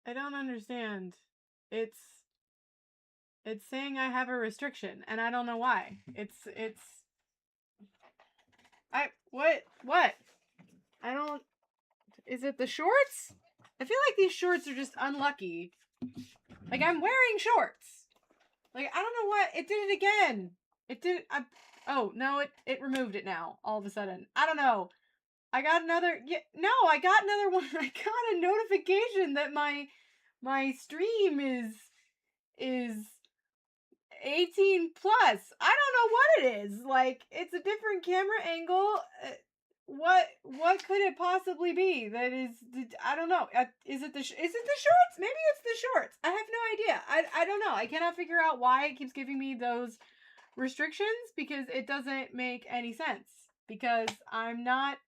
I don't understand. It's it's saying I have a restriction and I don't know why. What? I don't Is it the shorts? I feel like these shorts are just unlucky. Like I'm wearing shorts. Like I don't know what it did it again. It did oh, no, it removed it now all of a sudden. I don't know. I got another I got another one. I got a notification that my stream is 18 plus. I don't know what it is. Like it's a different camera angle. What could it possibly be? That is I don't know. Is it the shorts? Maybe it's the shorts. I have no idea. I don't know. I cannot figure out why it keeps giving me those restrictions because it doesn't make any sense because I'm not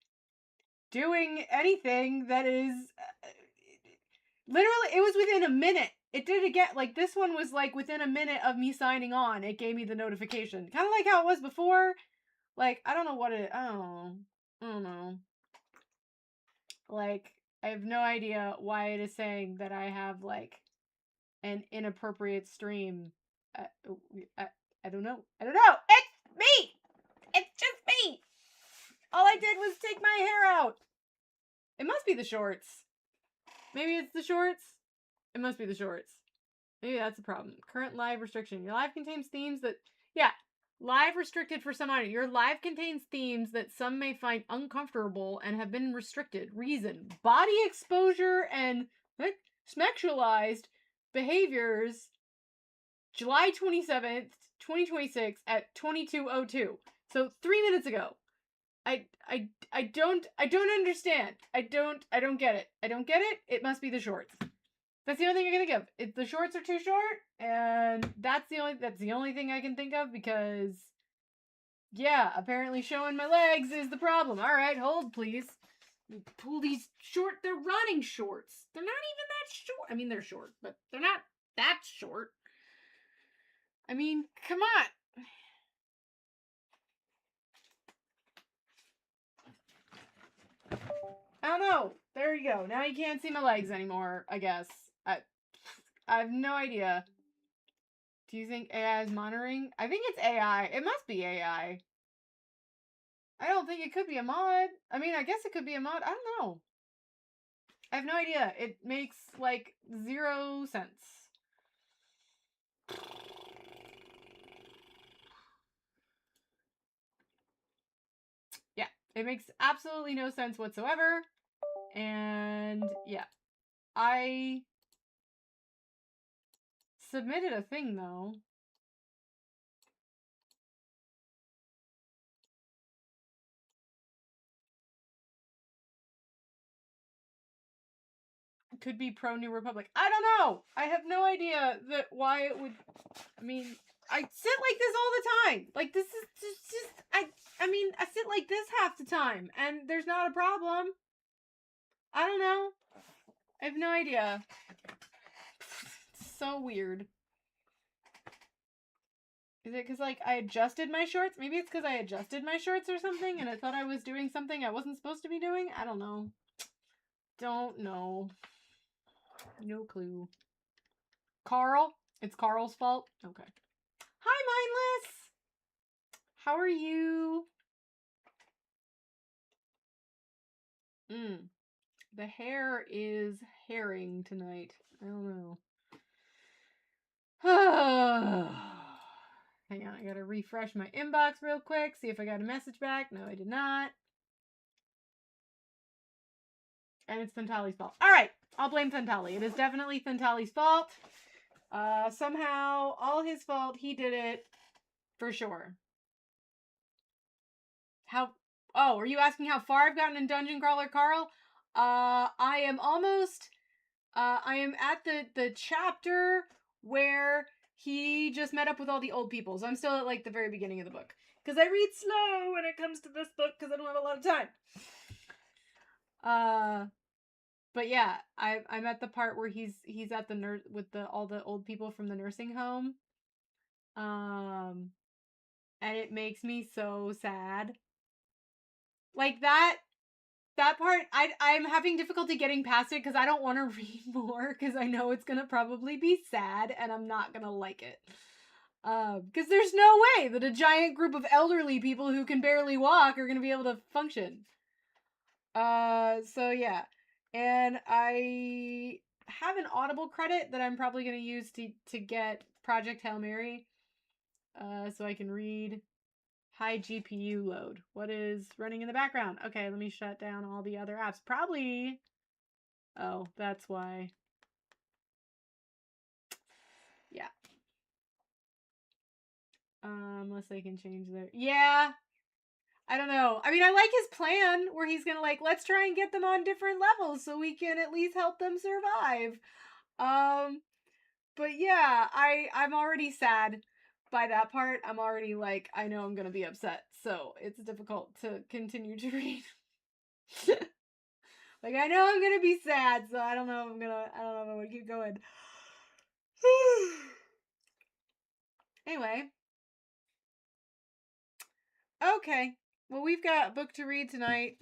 doing anything that is literally it was within a minute. It did it again. Like this one was like within a minute of me signing on, it gave me the notification. Kind of like how it was before. Like I don't know what it I don't know. Like I have no idea why it is saying that I have like an inappropriate stream. I, I, I don't know. I don't know. It's me. It's just me. All I did was take my hair out. It must be the shorts. Maybe it's the shorts. It must be the shorts. Maybe that's the problem. Current live restriction. Your live contains themes that... Yeah. Live restricted for some audio. Your live contains themes that some may find uncomfortable and have been restricted. Reason. Body exposure and sexualized behaviors. July 27th, 2026 at 22:02. So 3 minutes ago. I don't understand. I don't get it. I don't get it. It must be the shorts. That's the only thing I can think of. If the shorts are too short, and that's the only thing I can think of because yeah, apparently showing my legs is the problem. All right, hold please. Pull these short. They're running shorts. They're not even that short. I mean, they're short, but they're not that short. I mean, come on. I don't know. There you go. Now you can't see my legs anymore, I guess. I have no idea. Do you think AI is monitoring? I think it's AI. It must be AI. I don't think it could be a mod. I mean, I guess it could be a mod. I don't know. I have no idea. It makes like 0 sense. Yeah, it makes absolutely no sense whatsoever. And yeah, I submitted a thing though. Could be pro New Republic. I don't know. I have no idea that why it would. I mean, I sit like this all the time. Like this is just I mean, I sit like this half the time, and there's not a problem. I don't know. I have no idea. It's so weird. Is it because like I adjusted my shorts? Maybe it's because I adjusted my shorts or something, and I thought I was doing something I wasn't supposed to be doing. I don't know. Don't know. No clue. Carl? It's Carl's fault? Okay. Hi, Mindless! How are you? The hair is herring tonight. I don't know. Hang on, I gotta refresh my inbox real quick, see if I got a message back. No, I did not. And it's Fentali's fault. Alright, I'll blame Fentali. It is definitely Fentali's fault. Somehow, all his fault. He did it. For sure. How... Oh, are you asking how far I've gotten in Dungeon Crawler, Carl? I am almost... I am at the chapter where he just met up with all the old people. So I'm still at, like, the very beginning of the book. Because I read slow when it comes to this book because I don't have a lot of time. But yeah, I'm at the part where he's at the nurse with all the old people from the nursing home. And it makes me so sad. Like that that part, I'm having difficulty getting past it because I don't want to read more because I know it's gonna probably be sad and I'm not gonna like it. Because there's no way that a giant group of elderly people who can barely walk are gonna be able to function. So yeah, and I have an Audible credit that I'm probably gonna use to get Project Hail Mary. So I can read. High GPU load. What is running in the background? Okay, let me shut down all the other apps. Probably. Oh, that's why. Yeah. Unless they can change their. Yeah. I don't know. I mean, I like his plan where he's gonna like, let's try and get them on different levels so we can at least help them survive. But yeah, I'm already sad by that part. I'm already like, I know I'm gonna be upset, so it's difficult to continue to read. Like, I know I'm gonna be sad, so I don't know if I'm gonna keep going. Anyway. Okay. Well, we've got a book to read tonight.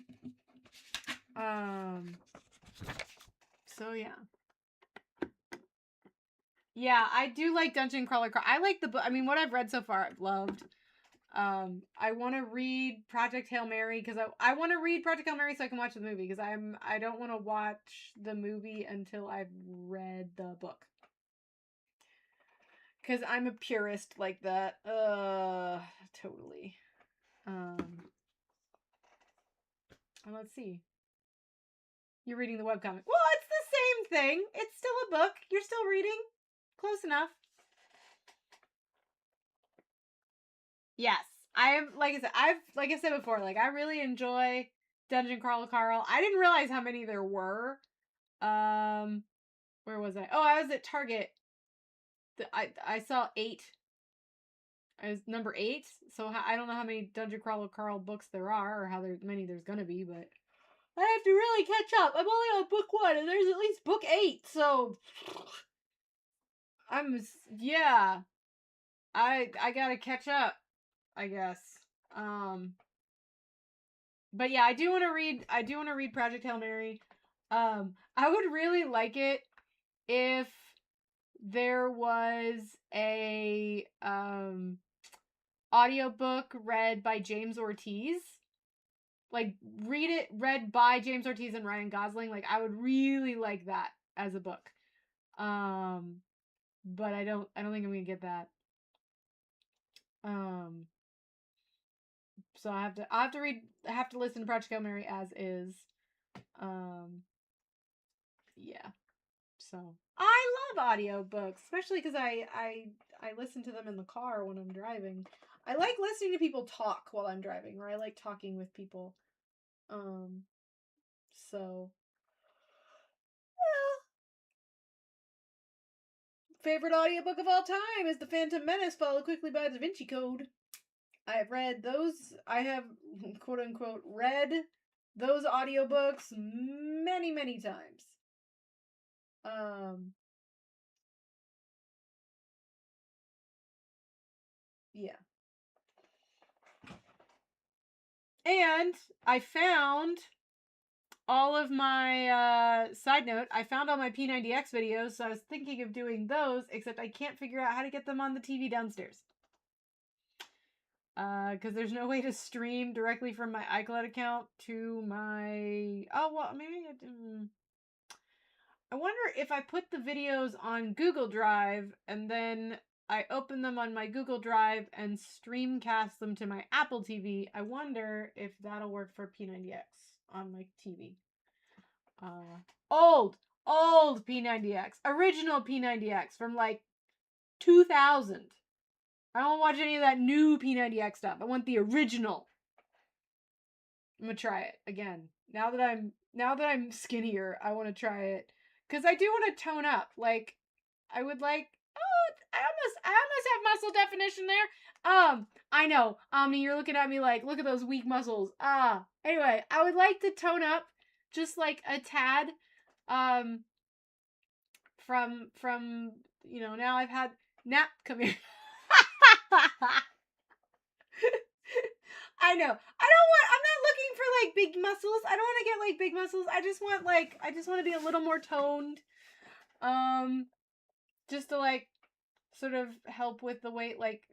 So yeah. Yeah, I do like Dungeon Crawler. I like the book. I mean, what I've read so far, I've loved. I want to read Project Hail Mary because I want to read Project Hail Mary so I can watch the movie because I don't want to watch the movie until I've read the book. Because I'm a purist like that. Totally. Let's see. You're reading the webcomic. Well, it's the same thing. It's still a book. You're still reading. Close enough. Yes. Like I said before, like I really enjoy Dungeon Crawler Carl. I didn't realize how many there were. Where was I? Oh, I was at Target. I saw 8. I was number 8. So I don't know how many Dungeon Crawler Carl books there are or how many there's gonna be, but I have to really catch up. I'm only on book 1 and there's at least book 8, so yeah. I gotta catch up, I guess. But yeah, I do want to read Project Hail Mary. I would really like it if there was a audiobook read by James Ortiz. Like read by James Ortiz and Ryan Gosling. Like I would really like that as a book. But I don't think I'm gonna get that. So I have to listen to Project Hail Mary as is. Yeah. So I love audiobooks, especially because I listen to them in the car when I'm driving. I like listening to people talk while I'm driving, or I like talking with people. So favorite audiobook of all time is The Phantom Menace, followed quickly by Da Vinci Code. I have read those. I have, quote unquote, read those audiobooks many, many times. Yeah. And I found all of my, side note, I found all my P90X videos, so I was thinking of doing those, except I can't figure out how to get them on the TV downstairs. Because there's no way to stream directly from my iCloud account to my... Oh, well, maybe I wonder if I put the videos on Google Drive and then I open them on my Google Drive and streamcast them to my Apple TV. I wonder if that'll work for P90X on my TV. Old P90X. Original P90X from like 2000. I don't watch any of that new P90X stuff. I want the original. I'm gonna try it again. Now that I'm skinnier, I want to try it because I do want to tone up. Like, I would like. Oh, I almost have muscle definition there. I know, Omni, you're looking at me like, look at those weak muscles. Anyway, I would like to tone up just like a tad. From now I've had come here. I know. I'm not looking for like big muscles. I don't want to get like big muscles. I just want to be a little more toned. Just to like sort of help with the weight. Like,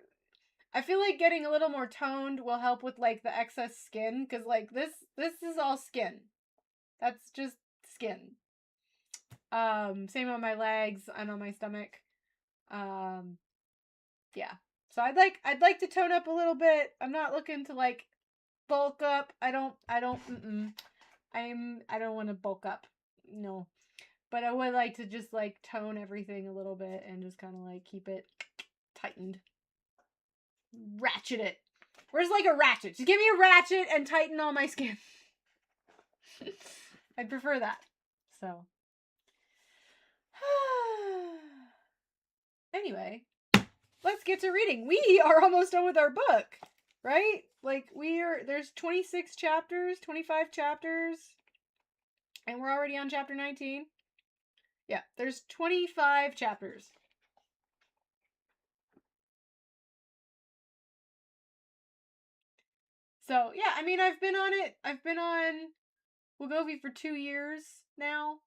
I feel like getting a little more toned will help with like the excess skin. Cause like this is all skin. That's just skin. Same on my legs and on my stomach. Yeah. So I'd like to tone up a little bit. I'm not looking to like bulk up. I don't want to bulk up. No. But I would like to just like tone everything a little bit and just kind of like keep it tightened. Ratchet it. Where's like a ratchet? Just give me a ratchet and tighten all my skin. I'd prefer that. So. Anyway, let's get to reading. We are almost done with our book, right? Like there's 26 chapters, 25 chapters, and we're already on chapter 19. Yeah, there's 25 chapters. So, yeah, I mean, I've been on Wegovy for 2 years now.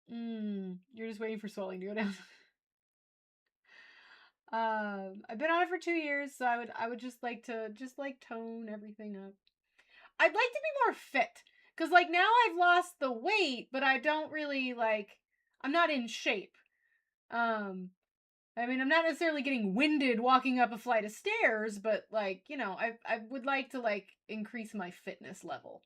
You're just waiting for swelling to go down. I've been on it for 2 years, so I would just like to tone everything up. I'd like to be more fit, cuz like now I've lost the weight, but I don't really I'm not in shape. I mean, I'm not necessarily getting winded walking up a flight of stairs, but like, I would like to like increase my fitness level.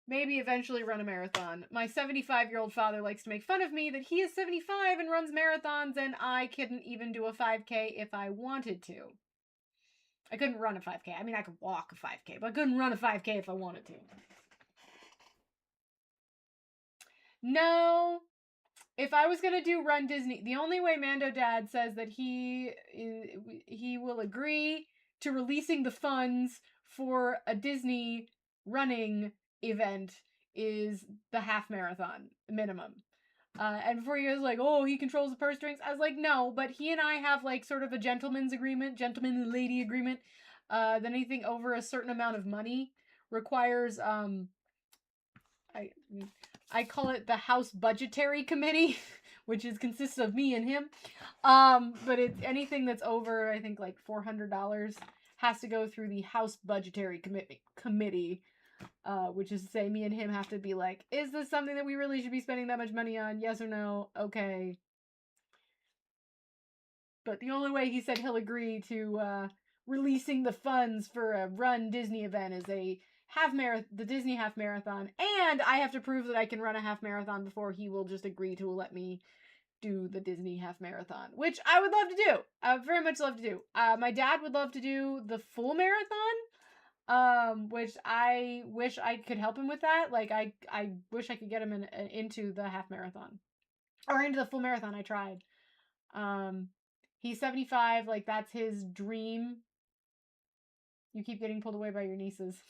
Maybe eventually run a marathon. My 75-year-old father likes to make fun of me that he is 75 and runs marathons, and I couldn't even do a 5K if I wanted to. I couldn't run a 5K. I mean, I could walk a 5K, but I couldn't run a 5K if I wanted to. No. If I was gonna do Run Disney, the only way Mando Dad says that he will agree to releasing the funds for a Disney running event is the half marathon minimum. And before you guys like, oh, he controls the purse strings, I was like, no, but he and I have like sort of a gentleman and lady agreement, that anything over a certain amount of money requires I call it the House Budgetary Committee, which consists of me and him. But it's anything that's over, I think, like $400 has to go through the House Budgetary Committee, which is to say me and him have to be like, is this something that we really should be spending that much money on? Yes or no? Okay. But the only way he said he'll agree to releasing the funds for a Run Disney event is the Disney half marathon, and I have to prove that I can run a half marathon before he will just agree to let me do the Disney half marathon, which I would love to do. I would very much love to do. My dad would love to do the full marathon, which I wish I could help him with that. Like I wish I could get him into the half marathon or into the full marathon. I tried. He's 75. Like that's his dream. You keep getting pulled away by your nieces.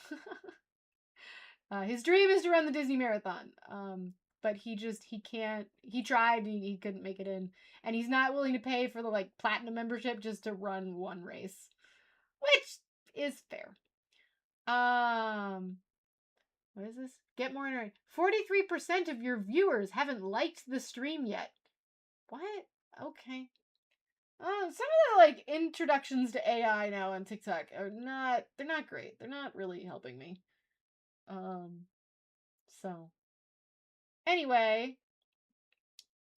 His dream is to run the Disney Marathon. But he can't. He tried. He couldn't make it in, and he's not willing to pay for the like platinum membership just to run one race, which is fair. What is this? Get more in. 43% of your viewers haven't liked the stream yet. What? Okay. Some of the like introductions to AI now on TikTok are they're not great. They're not really helping me. So anyway,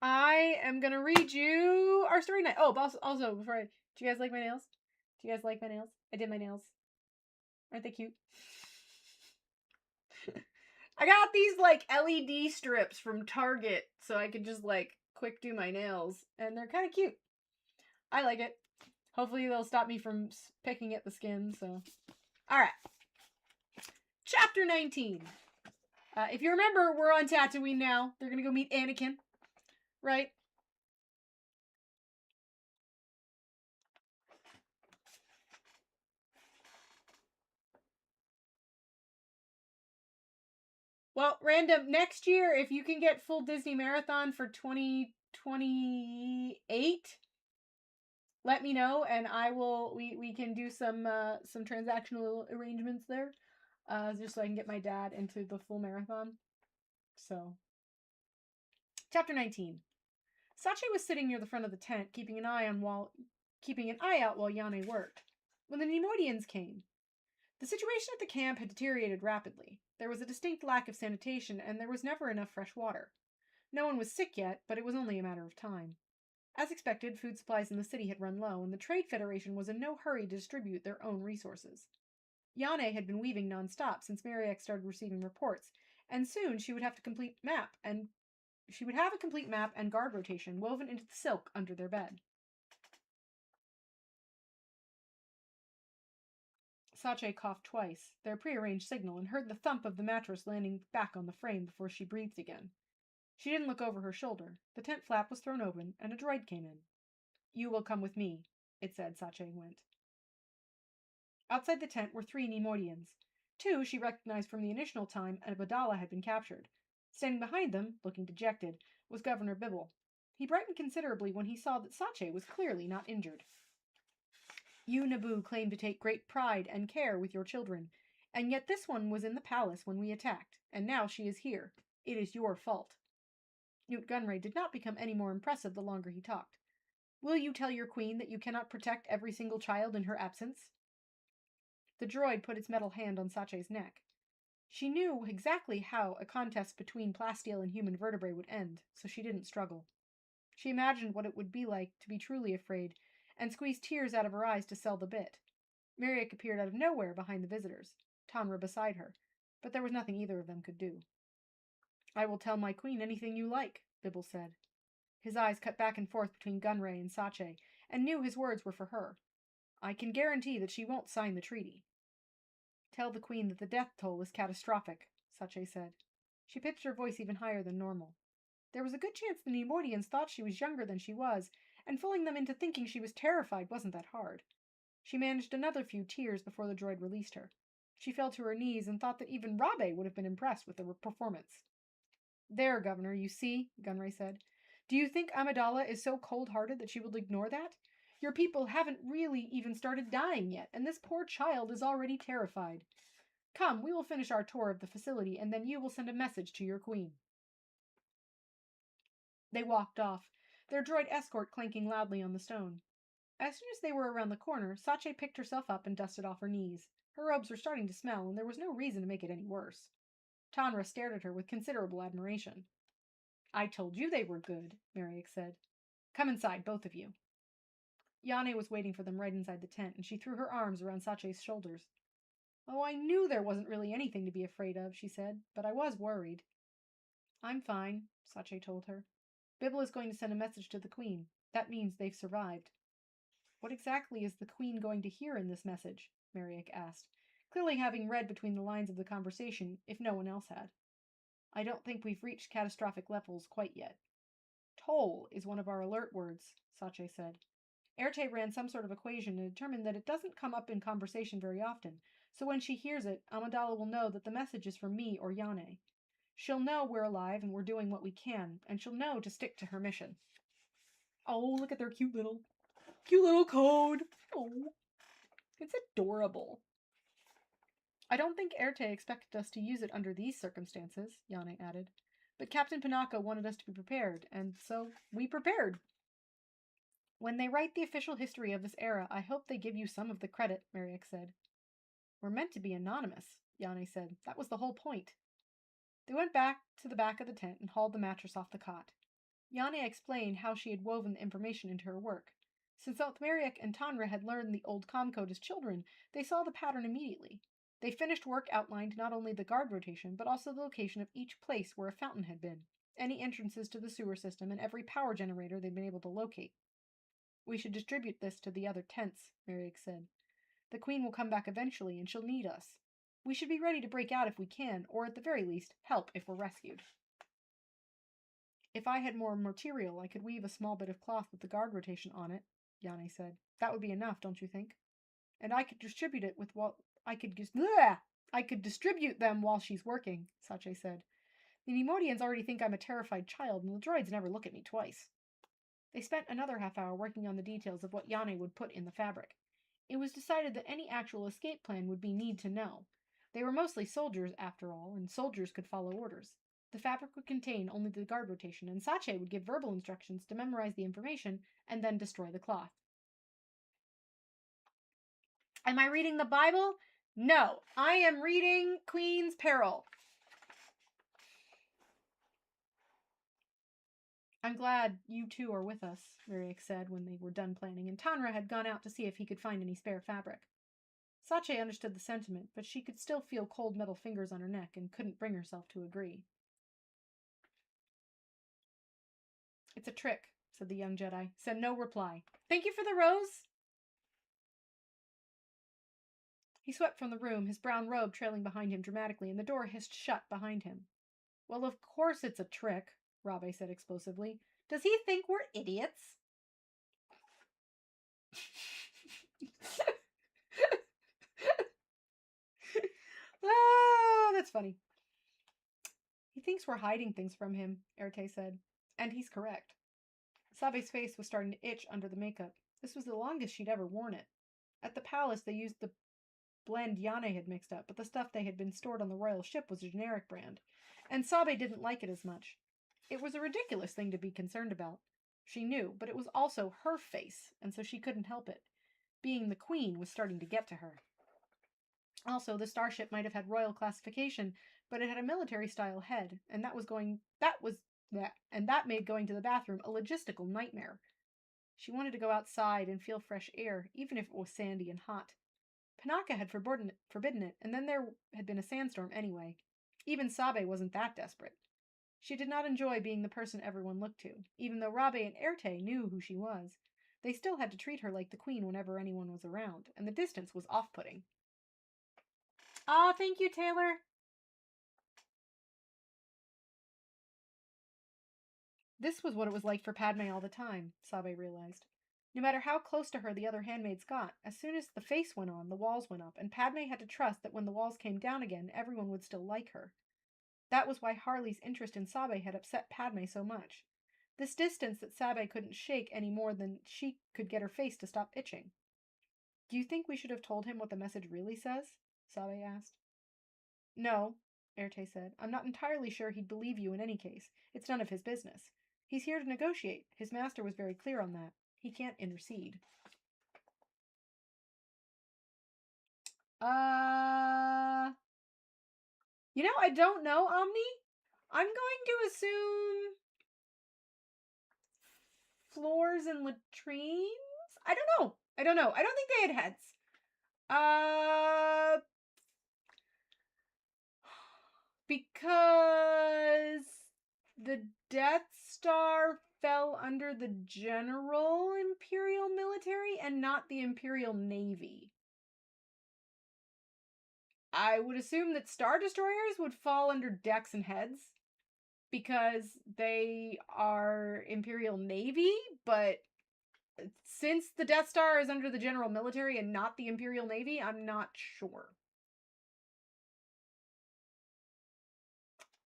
I am gonna read you our story night. Oh, but also before do you guys like my nails? Do you guys like my nails? I did my nails. Aren't they cute? I got these like LED strips from Target so I could just like quick do my nails, and they're kind of cute. I like it. Hopefully they'll stop me from picking at the skin, so. Alright. Chapter 19. If you remember, we're on Tatooine now. They're gonna go meet Anakin. Right? Well, random, next year, if you can get full Disney Marathon for 2028, let me know, and I will. We can do some transactional arrangements there, just so I can get my dad into the full marathon. So, chapter 19. Sache was sitting near the front of the tent, keeping an eye out while Yane worked. When the Nemoidians came, the situation at the camp had deteriorated rapidly. There was a distinct lack of sanitation, and there was never enough fresh water. No one was sick yet, but it was only a matter of time. As expected, food supplies in the city had run low, and the Trade Federation was in no hurry to distribute their own resources. Yane had been weaving nonstop since Mariek started receiving reports, and soon she would have a complete map and guard rotation woven into the silk under their bed. Sache coughed twice, their prearranged signal, and heard the thump of the mattress landing back on the frame before she breathed again. She didn't look over her shoulder. The tent flap was thrown open, and a droid came in. "You will come with me," it said. Sache went. Outside the tent were 3 Nemoidians. 2 she recognized from the initial time Abadala had been captured. Standing behind them, looking dejected, was Governor Bibble. He brightened considerably when he saw that Sache was clearly not injured. "You, Naboo, claim to take great pride and care with your children, and yet this one was in the palace when we attacked, and now she is here. It is your fault." Newt Gunray did not become any more impressive the longer he talked. "Will you tell your queen that you cannot protect every single child in her absence?" The droid put its metal hand on Sache's neck. She knew exactly how a contest between plasteel and human vertebrae would end, so she didn't struggle. She imagined what it would be like to be truly afraid, and squeezed tears out of her eyes to sell the bit. Mariek appeared out of nowhere behind the visitors, Tonra beside her, but there was nothing either of them could do. "I will tell my queen anything you like," Bibble said. His eyes cut back and forth between Gunray and Sache, and knew his words were for her. "I can guarantee that she won't sign the treaty." "Tell the queen that the death toll is catastrophic," Sache said. She pitched her voice even higher than normal. There was a good chance the Nemoidians thought she was younger than she was, and fooling them into thinking she was terrified wasn't that hard. She managed another few tears before the droid released her. She fell to her knees and thought that even Rabe would have been impressed with the performance. "There, Governor, you see," Gunray said. "Do you think Amidala is so cold-hearted that she will ignore that? Your people haven't really even started dying yet, and this poor child is already terrified. Come, we will finish our tour of the facility, and then you will send a message to your queen." They walked off, their droid escort clanking loudly on the stone. As soon as they were around the corner, Sache picked herself up and dusted off her knees. Her robes were starting to smell, and there was no reason to make it any worse. Tonra stared at her with considerable admiration. "I told you they were good," Mariek said. "Come inside, both of you." Yane was waiting for them right inside the tent, and she threw her arms around Sache's shoulders. "Oh, I knew there wasn't really anything to be afraid of," she said, "but I was worried." "I'm fine," Sache told her. "Bibble is going to send a message to the queen. That means they've survived." "What exactly is the queen going to hear in this message?" Mariek asked, clearly having read between the lines of the conversation, if no one else had. "I don't think we've reached catastrophic levels quite yet." "Toll is one of our alert words," Sache said. "Erte ran some sort of equation and determined that it doesn't come up in conversation very often, so when she hears it, Amidala will know that the message is from me or Yane. She'll know we're alive and we're doing what we can, and she'll know to stick to her mission." Oh, look at their cute little code. Oh, it's adorable. "I don't think Erte expected us to use it under these circumstances," Yane added. "But Captain Panaka wanted us to be prepared, and so we prepared." "When they write the official history of this era, I hope they give you some of the credit," Mariek said. "We're meant to be anonymous," Yane said. "That was the whole point." They went back to the back of the tent and hauled the mattress off the cot. Yane explained how she had woven the information into her work. Since both Mariek and Tonra had learned the old comcode as children, they saw the pattern immediately. They finished work outlined not only the guard rotation, but also the location of each place where a fountain had been, any entrances to the sewer system, and every power generator they'd been able to locate. "We should distribute this to the other tents," Mariek said. "The queen will come back eventually, and she'll need us. We should be ready to break out if we can, or at the very least, help if we're rescued." "If I had more material, I could weave a small bit of cloth with the guard rotation on it," Yane said. "That would be enough, don't you think? And I could distribute it with what I could distribute them while she's working," Sache said. "The Nemoidians already think I'm a terrified child, and the droids never look at me twice." They spent another half hour working on the details of what Yane would put in the fabric. It was decided that any actual escape plan would be need to know. They were mostly soldiers, after all, and soldiers could follow orders. The fabric would contain only the guard rotation, and Sache would give verbal instructions to memorize the information and then destroy the cloth. Am I reading the Bible? No, I am reading Queen's Peril. I'm glad you two are with us, Ryuk said when they were done planning, and Tanra had gone out to see if he could find any spare fabric. Sache understood the sentiment, but she could still feel cold metal fingers on her neck and couldn't bring herself to agree. It's a trick, said the young Jedi. Send no reply. Thank you for the rose. He swept from the room, his brown robe trailing behind him dramatically, and the door hissed shut behind him. Well, of course it's a trick, Rabe said explosively. Does he think we're idiots? Oh, that's funny. He thinks we're hiding things from him, Erte said. And he's correct. Sabe's face was starting to itch under the makeup. This was the longest she'd ever worn it. At the palace, they used the blend Yane had mixed up, but the stuff they had been stored on the royal ship was a generic brand, and Sabe didn't like it as much. It was a ridiculous thing to be concerned about. She knew, but it was also her face, and so she couldn't help it. Being the queen was starting to get to her. Also, the starship might have had royal classification, but it had a military-style head, and that made going to the bathroom a logistical nightmare. She wanted to go outside and feel fresh air, even if it was sandy and hot. Panaka had forbidden it, and then there had been a sandstorm anyway. Even Sabe wasn't that desperate. She did not enjoy being the person everyone looked to. Even though Rabe and Erte knew who she was, they still had to treat her like the queen whenever anyone was around, and the distance was off-putting. Ah, thank you, Taylor. This was what it was like for Padme all the time, Sabe realized. No matter how close to her the other handmaids got, as soon as the face went on, the walls went up, and Padme had to trust that when the walls came down again, everyone would still like her. That was why Harley's interest in Sabe had upset Padme so much. This distance that Sabe couldn't shake any more than she could get her face to stop itching. Do you think we should have told him what the message really says? Sabe asked. No, Erte said. I'm not entirely sure he'd believe you in any case. It's none of his business. He's here to negotiate. His master was very clear on that. He can't intercede. I don't know, Omni. I'm going to assume floors and latrines? I don't know. I don't think they had heads. Because the Death Star fell under the general Imperial military and not the Imperial Navy. I would assume that Star Destroyers would fall under decks and heads because they are Imperial Navy, but since the Death Star is under the general military and not the Imperial Navy, I'm not sure.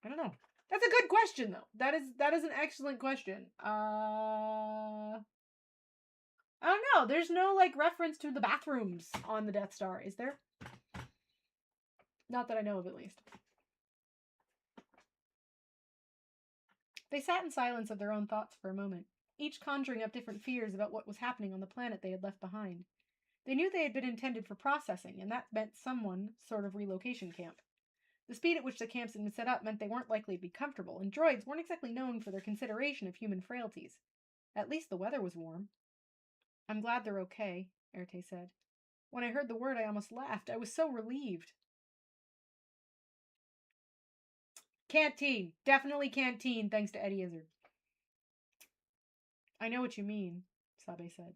I don't know. That's a good question, though. That is an excellent question. I don't know. There's no, reference to the bathrooms on the Death Star, is there? Not that I know of, at least. They sat in silence of their own thoughts for a moment, each conjuring up different fears about what was happening on the planet they had left behind. They knew they had been intended for processing, and that meant some sort of relocation camp. The speed at which the camps had been set up meant they weren't likely to be comfortable, and droids weren't exactly known for their consideration of human frailties. At least the weather was warm. I'm glad they're okay, Erte said. When I heard the word, I almost laughed. I was so relieved. Canteen. Definitely canteen, thanks to Eddie Izzard. I know what you mean, Sabe said.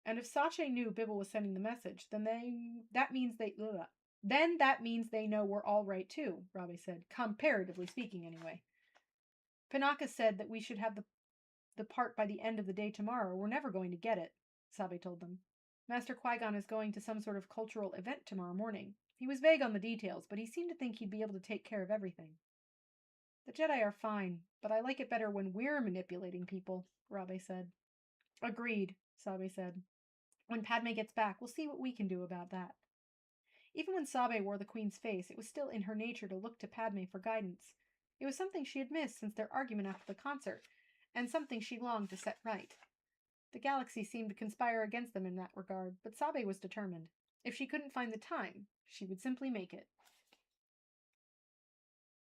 And if Sache knew Bibble was sending the message, then that means they know we're all right too, Rabe said, comparatively speaking anyway. Panaka said that we should have the part by the end of the day tomorrow. We're never going to get it, Sabe told them. Master Qui-Gon is going to some sort of cultural event tomorrow morning. He was vague on the details, but he seemed to think he'd be able to take care of everything. The Jedi are fine, but I like it better when we're manipulating people, Rabe said. Agreed, Sabe said. When Padme gets back, we'll see what we can do about that. Even when Sabe wore the Queen's face, it was still in her nature to look to Padme for guidance. It was something she had missed since their argument after the concert, and something she longed to set right. The galaxy seemed to conspire against them in that regard, but Sabe was determined. If she couldn't find the time, she would simply make it.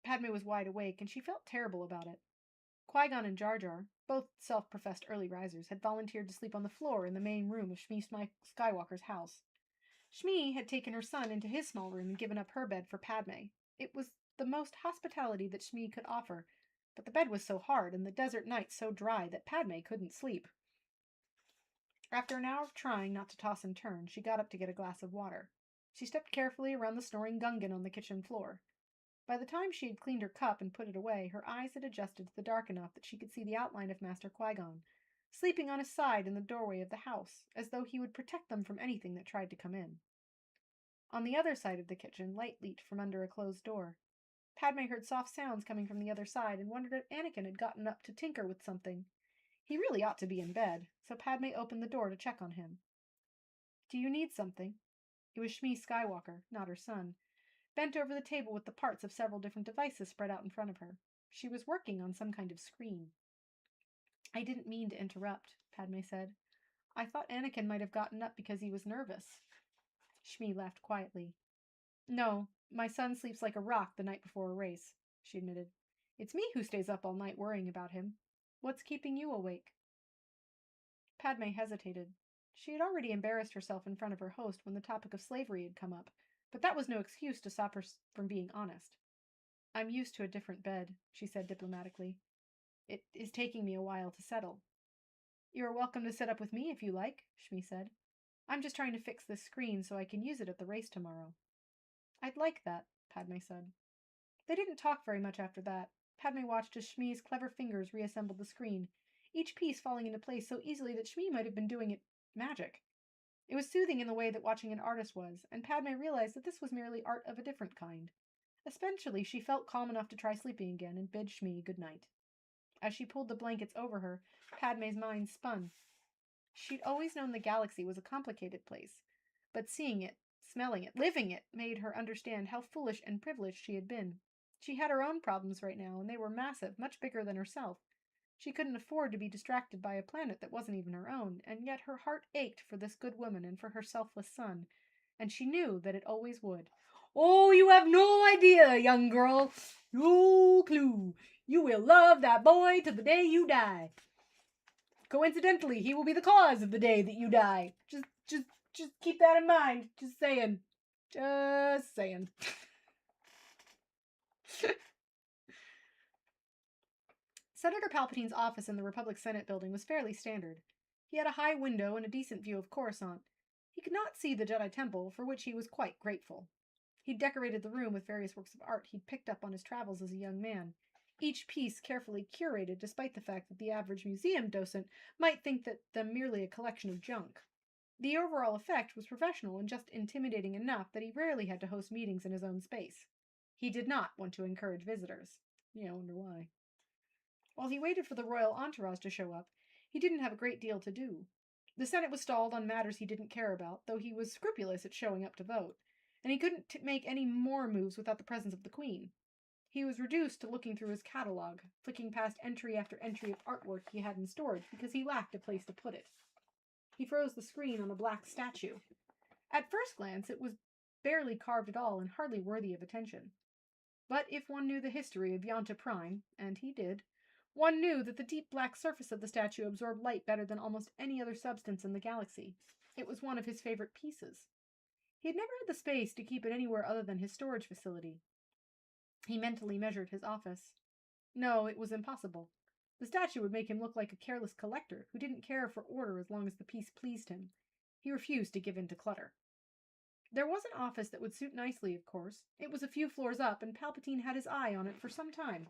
Padme was wide awake, and she felt terrible about it. Qui-Gon and Jar Jar, both self-professed early risers, had volunteered to sleep on the floor in the main room of Shmi Skywalker's house. Shmi had taken her son into his small room and given up her bed for Padme. It was the most hospitality that Shmi could offer, but the bed was so hard and the desert night so dry that Padme couldn't sleep. After an hour of trying not to toss and turn, she got up to get a glass of water. She stepped carefully around the snoring Gungan on the kitchen floor. By the time she had cleaned her cup and put it away, her eyes had adjusted to the dark enough that she could see the outline of Master Qui-Gon, sleeping on his side in the doorway of the house, as though he would protect them from anything that tried to come in. On the other side of the kitchen, light leaked from under a closed door. Padme heard soft sounds coming from the other side and wondered if Anakin had gotten up to tinker with something. He really ought to be in bed, so Padme opened the door to check on him. Do you need something? It was Shmi Skywalker, not her son, bent over the table with the parts of several different devices spread out in front of her. She was working on some kind of screen. I didn't mean to interrupt, Padme said. I thought Anakin might have gotten up because he was nervous. Shmi laughed quietly. No, my son sleeps like a rock the night before a race, she admitted. It's me who stays up all night worrying about him. What's keeping you awake? Padme hesitated. She had already embarrassed herself in front of her host when the topic of slavery had come up, but that was no excuse to stop her from being honest. I'm used to a different bed, she said diplomatically. It is taking me a while to settle. You are welcome to sit up with me if you like, Shmi said. I'm just trying to fix this screen so I can use it at the race tomorrow. I'd like that, Padme said. They didn't talk very much after that. Padme watched as Shmi's clever fingers reassembled the screen, each piece falling into place so easily that Shmi might have been doing it magic. It was soothing in the way that watching an artist was, and Padme realized that this was merely art of a different kind. Eventually, she felt calm enough to try sleeping again and bid Shmi good night. As she pulled the blankets over her, Padme's mind spun. She'd always known the galaxy was a complicated place, but seeing it, smelling it, living it, made her understand how foolish and privileged she had been. She had her own problems right now, and they were massive, much bigger than herself. She couldn't afford to be distracted by a planet that wasn't even her own, and yet her heart ached for this good woman and for her selfless son, and she knew that it always would. Oh, you have no idea, young girl. No clue. You will love that boy to the day you die. Coincidentally, he will be the cause of the day that you die. Just keep that in mind. Just saying. Just saying. Senator Palpatine's office in the Republic Senate building was fairly standard. He had a high window and a decent view of Coruscant. He could not see the Jedi Temple, for which he was quite grateful. He'd decorated the room with various works of art he'd picked up on his travels as a young man, each piece carefully curated despite the fact that the average museum docent might think that them merely a collection of junk. The overall effect was professional and just intimidating enough that he rarely had to host meetings in his own space. He did not want to encourage visitors. I wonder why. While he waited for the royal entourage to show up, he didn't have a great deal to do. The Senate was stalled on matters he didn't care about, though he was scrupulous at showing up to vote, and he couldn't make any more moves without the presence of the Queen. He was reduced to looking through his catalog, flicking past entry after entry of artwork he had in storage because he lacked a place to put it. He froze the screen on a black statue. At first glance, it was barely carved at all and hardly worthy of attention. But if one knew the history of Yonta Prime, and he did, one knew that the deep black surface of the statue absorbed light better than almost any other substance in the galaxy. It was one of his favorite pieces. He had never had the space to keep it anywhere other than his storage facility. He mentally measured his office. No, it was impossible. The statue would make him look like a careless collector who didn't care for order as long as the piece pleased him. He refused to give in to clutter. There was an office that would suit nicely, of course. It was a few floors up, and Palpatine had his eye on it for some time.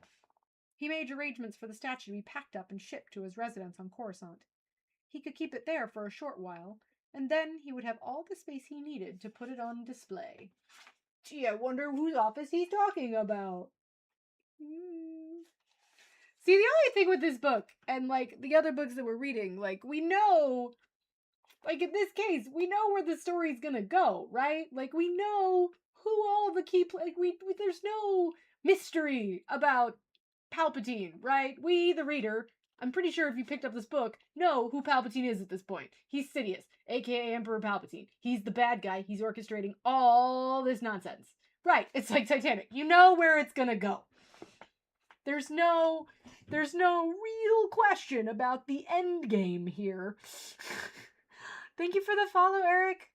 He made arrangements for the statue to be packed up and shipped to his residence on Coruscant. He could keep it there for a short while, and then he would have all the space he needed to put it on display. Gee, I wonder whose office he's talking about. See, the only thing with this book and like the other books that we're reading, like we know, like in this case, we know where the story's gonna go, right? Like we know who all the key, like there's no mystery about Palpatine, right? We, the reader, I'm pretty sure if you picked up this book, know who Palpatine is at this point. He's Sidious, aka Emperor Palpatine. He's the bad guy. He's orchestrating all this nonsense. Right, it's like Titanic. You know where it's gonna go. There's no real question about the end game here. Thank you for the follow, Eric.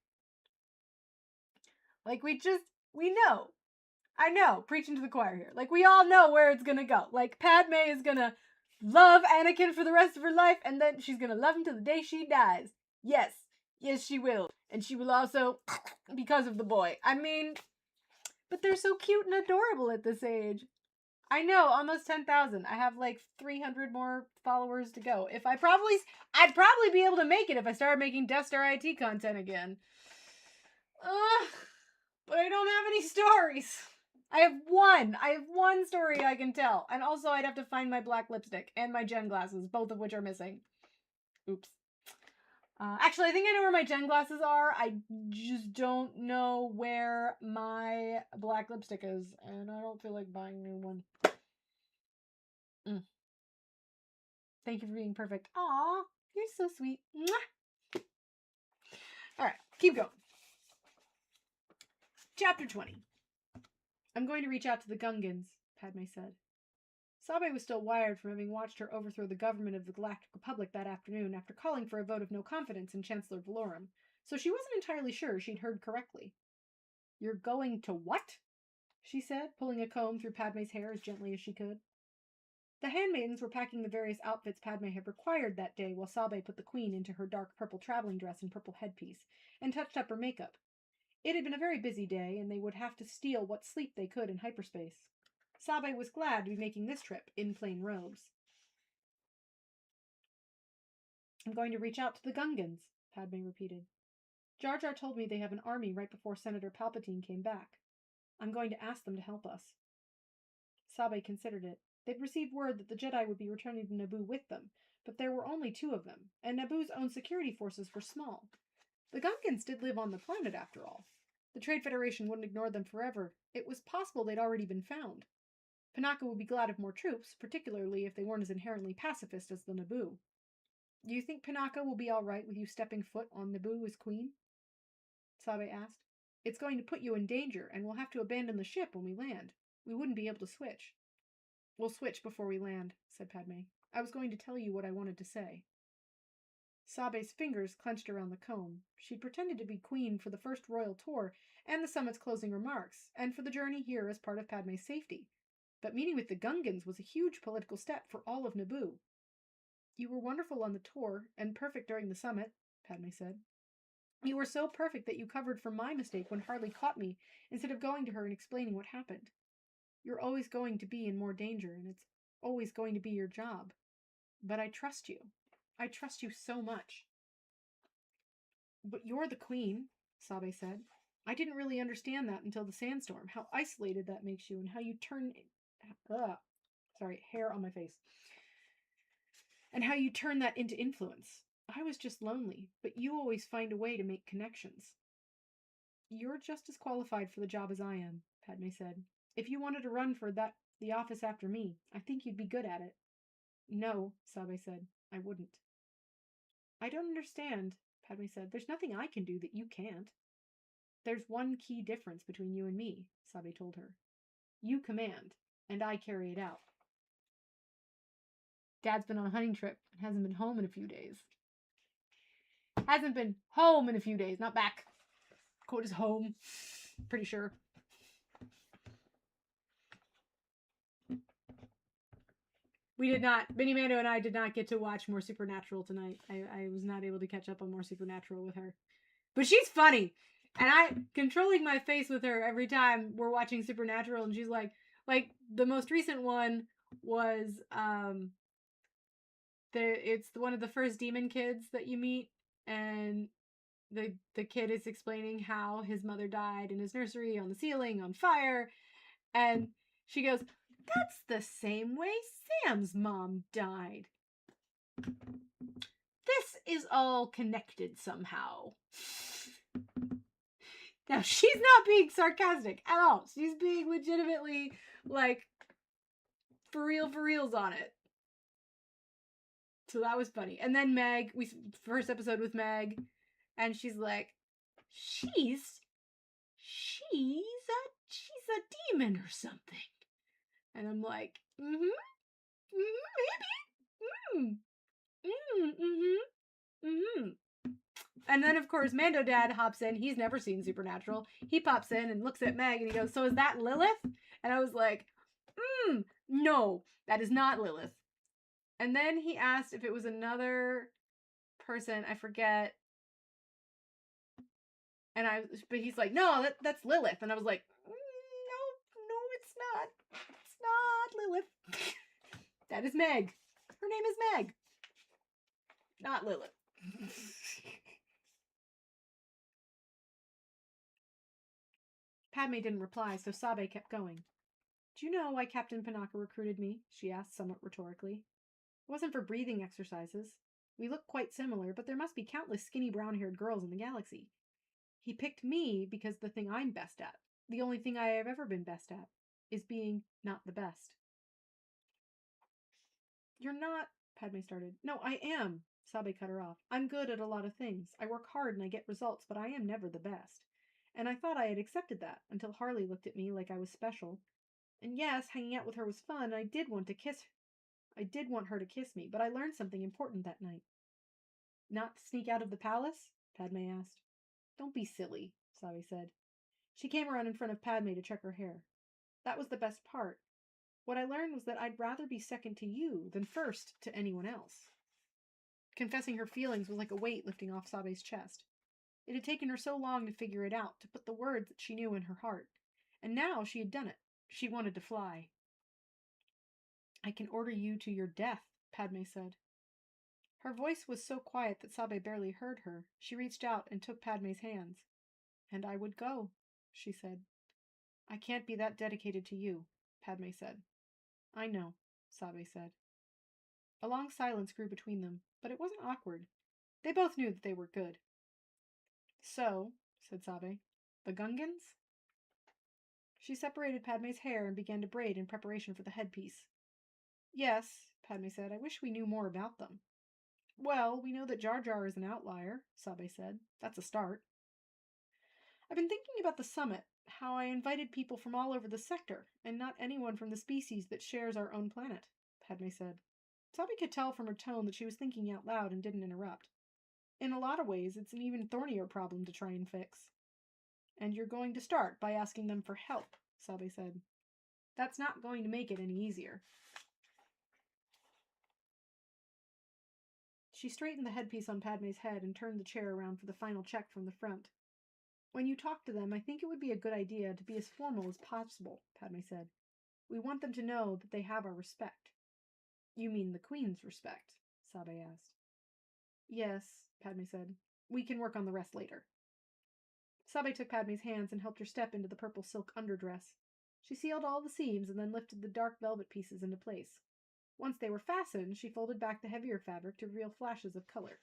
Like we know. I know, preaching to the choir here. Like we all know where it's gonna go. Like Padme is gonna love Anakin for the rest of her life, and then she's gonna love him till the day she dies. Yes, she will, and she will also because of the boy. I mean, but they're so cute and adorable at this age. I know, almost 10,000. I have like 300 more followers to go. I'd probably be able to make it if I started making Death Star IT content again. But I don't have any stories. I have one story I can tell. And also I'd have to find my black lipstick and my Gen glasses, both of which are missing. Oops. Actually, I think I know where my Gen glasses are. I just don't know where my black lipstick is. And I don't feel like buying a new one. Thank you for being perfect. Aw, you're so sweet. Mwah. All right, keep going. Chapter 20. I'm going to reach out to the Gungans, Padme said. Sabe was still wired from having watched her overthrow the government of the Galactic Republic that afternoon after calling for a vote of no confidence in Chancellor Valorum, so she wasn't entirely sure she'd heard correctly. You're going to what? She said, pulling a comb through Padme's hair as gently as she could. The handmaidens were packing the various outfits Padme had required that day while Sabe put the queen into her dark purple traveling dress and purple headpiece, and touched up her makeup. It had been a very busy day, and they would have to steal what sleep they could in hyperspace. Sabe was glad to be making this trip in plain robes. I'm going to reach out to the Gungans, Padme repeated. Jar Jar told me they have an army right before Senator Palpatine came back. I'm going to ask them to help us. Sabe considered it. They'd received word that the Jedi would be returning to Naboo with them, but there were only 2 of them, and Naboo's own security forces were small. The Gungans did live on the planet, after all. The Trade Federation wouldn't ignore them forever. It was possible they'd already been found. Panaka would be glad of more troops, particularly if they weren't as inherently pacifist as the Naboo. Do you think Panaka will be all right with you stepping foot on Naboo as queen? Sabe asked. It's going to put you in danger, and we'll have to abandon the ship when we land. We wouldn't be able to switch. We'll switch before we land, said Padme. I was going to tell you what I wanted to say. Sabe's fingers clenched around the comb. She'd pretended to be queen for the first royal tour and the summit's closing remarks, and for the journey here as part of Padme's safety. But meeting with the Gungans was a huge political step for all of Naboo. You were wonderful on the tour, and perfect during the summit, Padme said. You were so perfect that you covered for my mistake when Harley caught me, instead of going to her and explaining what happened. You're always going to be in more danger, and it's always going to be your job. But I trust you. I trust you so much. But you're the queen, Sabe said. I didn't really understand that until the sandstorm, how isolated that makes you, and how you turn... hair on my face. And how you turn that into influence. I was just lonely, but you always find a way to make connections. You're just as qualified for the job as I am, Padme said. If you wanted to run for the office after me, I think you'd be good at it. No, Sabe said. I wouldn't. I don't understand, Padme said. There's nothing I can do that you can't. There's one key difference between you and me, Sabe told her. You command, and I carry it out. Dad's been on a hunting trip and hasn't been home in a few days. Hasn't been home in a few days, not back. Quote is home. Pretty sure. We did not, Benny Mando and I did not get to watch more Supernatural tonight. I was not able to catch up on more Supernatural with her. But she's funny. And I'm controlling my face with her every time we're watching Supernatural, and she's like the most recent one was it's one of the first demon kids that you meet, and the kid is explaining how his mother died in his nursery on the ceiling on fire, and she goes, That's the same way Sam's mom died. This is all connected somehow. Now, she's not being sarcastic at all. She's being legitimately, like, for reals on it. So that was funny. And then Meg, first episode with Meg, and she's like, she's a demon or something. And I'm like, maybe. And then, of course, Mando Dad hops in. He's never seen Supernatural. He pops in and looks at Meg and he goes, so is that Lilith? And I was like, no, that is not Lilith. And then he asked if it was another person. I forget. But he's like, no, that's Lilith. And I was like, no, it's not. It's not Lilith. That is Meg. Her name is Meg. Not Lilith. Padme didn't reply, so Sabe kept going. Do you know why Captain Panaka recruited me? She asked somewhat rhetorically. It wasn't for breathing exercises. We look quite similar, but there must be countless skinny brown-haired girls in the galaxy. He picked me because the thing I'm best at, the only thing I have ever been best at, is being not the best. You're not, Padme started. No, I am, Sabe cut her off. I'm good at a lot of things. I work hard and I get results, but I am never the best. And I thought I had accepted that until Harley looked at me like I was special. And yes, hanging out with her was fun. I did want her to kiss me, but I learned something important that night. Not to sneak out of the palace? Padme asked. Don't be silly, Sabe said. She came around in front of Padme to check her hair. That was the best part. What I learned was that I'd rather be second to you than first to anyone else. Confessing her feelings was like a weight lifting off Sabe's chest. It had taken her so long to figure it out, to put the words that she knew in her heart. And now she had done it. She wanted to fly. I can order you to your death, Padme said. Her voice was so quiet that Sabe barely heard her. She reached out and took Padme's hands. And I would go, she said. I can't be that dedicated to you, Padme said. I know, Sabe said. A long silence grew between them, but it wasn't awkward. They both knew that they were good. So, said Sabe, the Gungans? She separated Padme's hair and began to braid in preparation for the headpiece. Yes, Padme said, I wish we knew more about them. Well, we know that Jar Jar is an outlier, Sabe said. That's a start. I've been thinking about the summit, how I invited people from all over the sector, and not anyone from the species that shares our own planet, Padme said. Sabe could tell from her tone that she was thinking out loud and didn't interrupt. In a lot of ways, it's an even thornier problem to try and fix. And you're going to start by asking them for help, Sabe said. That's not going to make it any easier. She straightened the headpiece on Padme's head and turned the chair around for the final check from the front. When you talk to them, I think it would be a good idea to be as formal as possible, Padme said. We want them to know that they have our respect. You mean the Queen's respect? Sabe asked. Yes, Padme said. We can work on the rest later. Sabe took Padme's hands and helped her step into the purple silk underdress. She sealed all the seams and then lifted the dark velvet pieces into place. Once they were fastened, she folded back the heavier fabric to reveal flashes of color.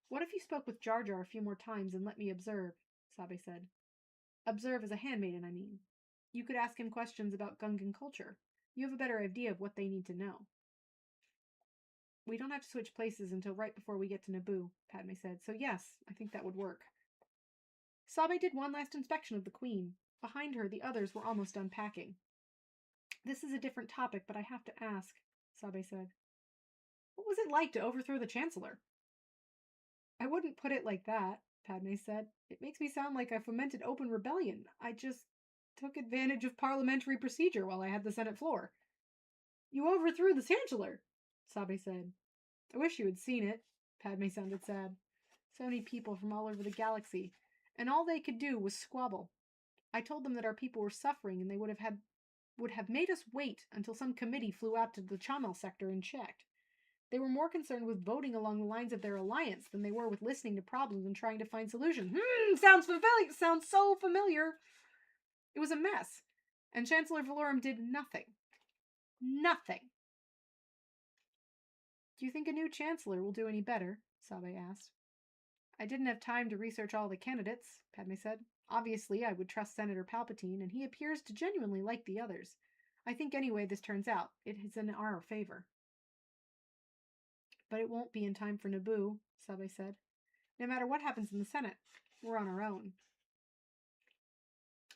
What if you spoke with Jar Jar a few more times and let me observe? Sabe said. Observe as a handmaiden, I mean. You could ask him questions about Gungan culture. You have a better idea of what they need to know. We don't have to switch places until right before we get to Naboo, Padme said, so yes, I think that would work. Sabe did one last inspection of the Queen. Behind her, the others were almost done packing. This is a different topic, but I have to ask, Sabe said. What was it like to overthrow the Chancellor? I wouldn't put it like that, Padme said. It makes me sound like I fomented open rebellion. I just took advantage of parliamentary procedure while I had the Senate floor. You overthrew the Chancellor, Sabe said. I wish you had seen it. Padme sounded sad. So many people from all over the galaxy, and all they could do was squabble. I told them that our people were suffering and they would have made us wait until some committee flew out to the Chamel sector and checked. They were more concerned with voting along the lines of their alliance than they were with listening to problems and trying to find solutions. Sounds so familiar. It was a mess, and Chancellor Valorum did nothing. Nothing. Do you think a new chancellor will do any better? Sabe asked. I didn't have time to research all the candidates, Padme said. Obviously, I would trust Senator Palpatine, and he appears to genuinely like the others. I think anyway this turns out, it is in our favor. But it won't be in time for Naboo, Sabe said. No matter what happens in the Senate, we're on our own.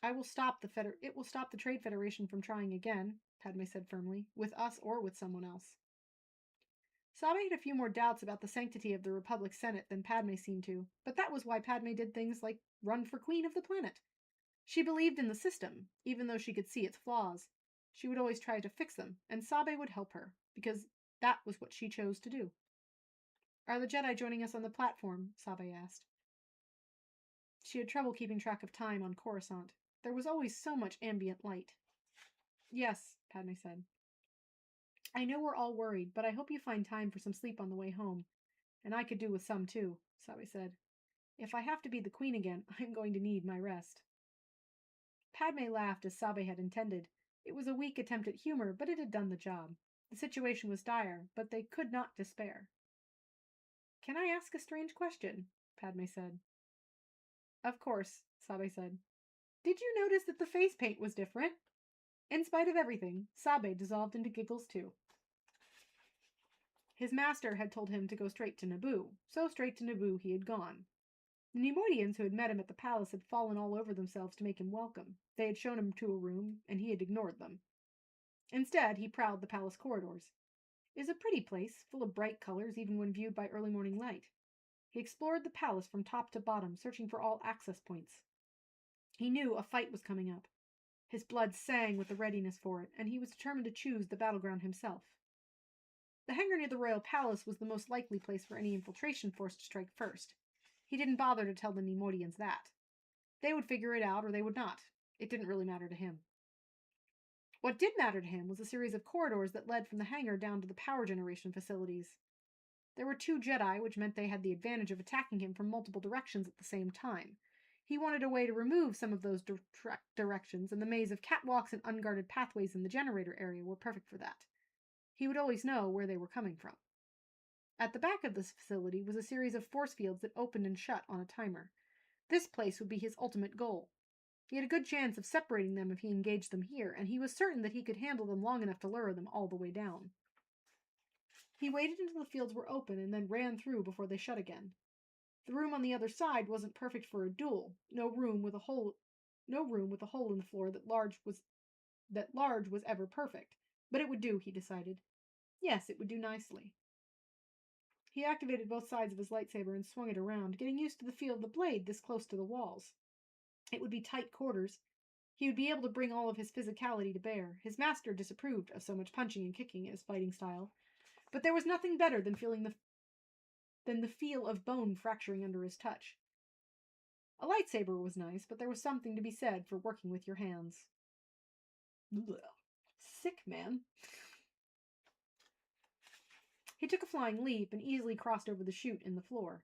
It will stop the Trade Federation from trying again, Padme said firmly, with us or with someone else. Sabe had a few more doubts about the sanctity of the Republic Senate than Padme seemed to, but that was why Padme did things like run for Queen of the planet. She believed in the system, even though she could see its flaws. She would always try to fix them, and Sabe would help her, because that was what she chose to do. Are the Jedi joining us on the platform? Sabe asked. She had trouble keeping track of time on Coruscant. There was always so much ambient light. Yes, Padme said. I know we're all worried, but I hope you find time for some sleep on the way home. And I could do with some too, Sabe said. If I have to be the queen again, I'm going to need my rest. Padme laughed as Sabe had intended. It was a weak attempt at humor, but it had done the job. The situation was dire, but they could not despair. Can I ask a strange question? Padme said. Of course, Sabe said. Did you notice that the face paint was different? In spite of everything, Sabe dissolved into giggles too. His master had told him to go straight to Naboo, so straight to Naboo he had gone. The Neimoidians who had met him at the palace had fallen all over themselves to make him welcome. They had shown him to a room, and he had ignored them. Instead, he prowled the palace corridors. It was a pretty place, full of bright colors even when viewed by early morning light. He explored the palace from top to bottom, searching for all access points. He knew a fight was coming up. His blood sang with the readiness for it, and he was determined to choose the battleground himself. The hangar near the royal palace was the most likely place for any infiltration force to strike first. He didn't bother to tell the Neimoidians that. They would figure it out or they would not. It didn't really matter to him. What did matter to him was a series of corridors that led from the hangar down to the power generation facilities. There were 2 Jedi, which meant they had the advantage of attacking him from multiple directions at the same time. He wanted a way to remove some of those directions, and the maze of catwalks and unguarded pathways in the generator area were perfect for that. He would always know where they were coming from. At the back of this facility was a series of force fields that opened and shut on a timer. This place would be his ultimate goal. He had a good chance of separating them if he engaged them here, and he was certain that he could handle them long enough to lure them all the way down. He waited until the fields were open and then ran through before they shut again. The room on the other side wasn't perfect for a duel. No room with a hole in the floor that large was ever perfect. But it would do, he decided. Yes, it would do nicely. He activated both sides of his lightsaber and swung it around, getting used to the feel of the blade this close to the walls. It would be tight quarters. He would be able to bring all of his physicality to bear. His master disapproved of so much punching and kicking in his fighting style, but there was nothing better than the feel of bone fracturing under his touch. A lightsaber was nice, but there was something to be said for working with your hands. Ugh. Sick, man. He took a flying leap and easily crossed over the chute in the floor.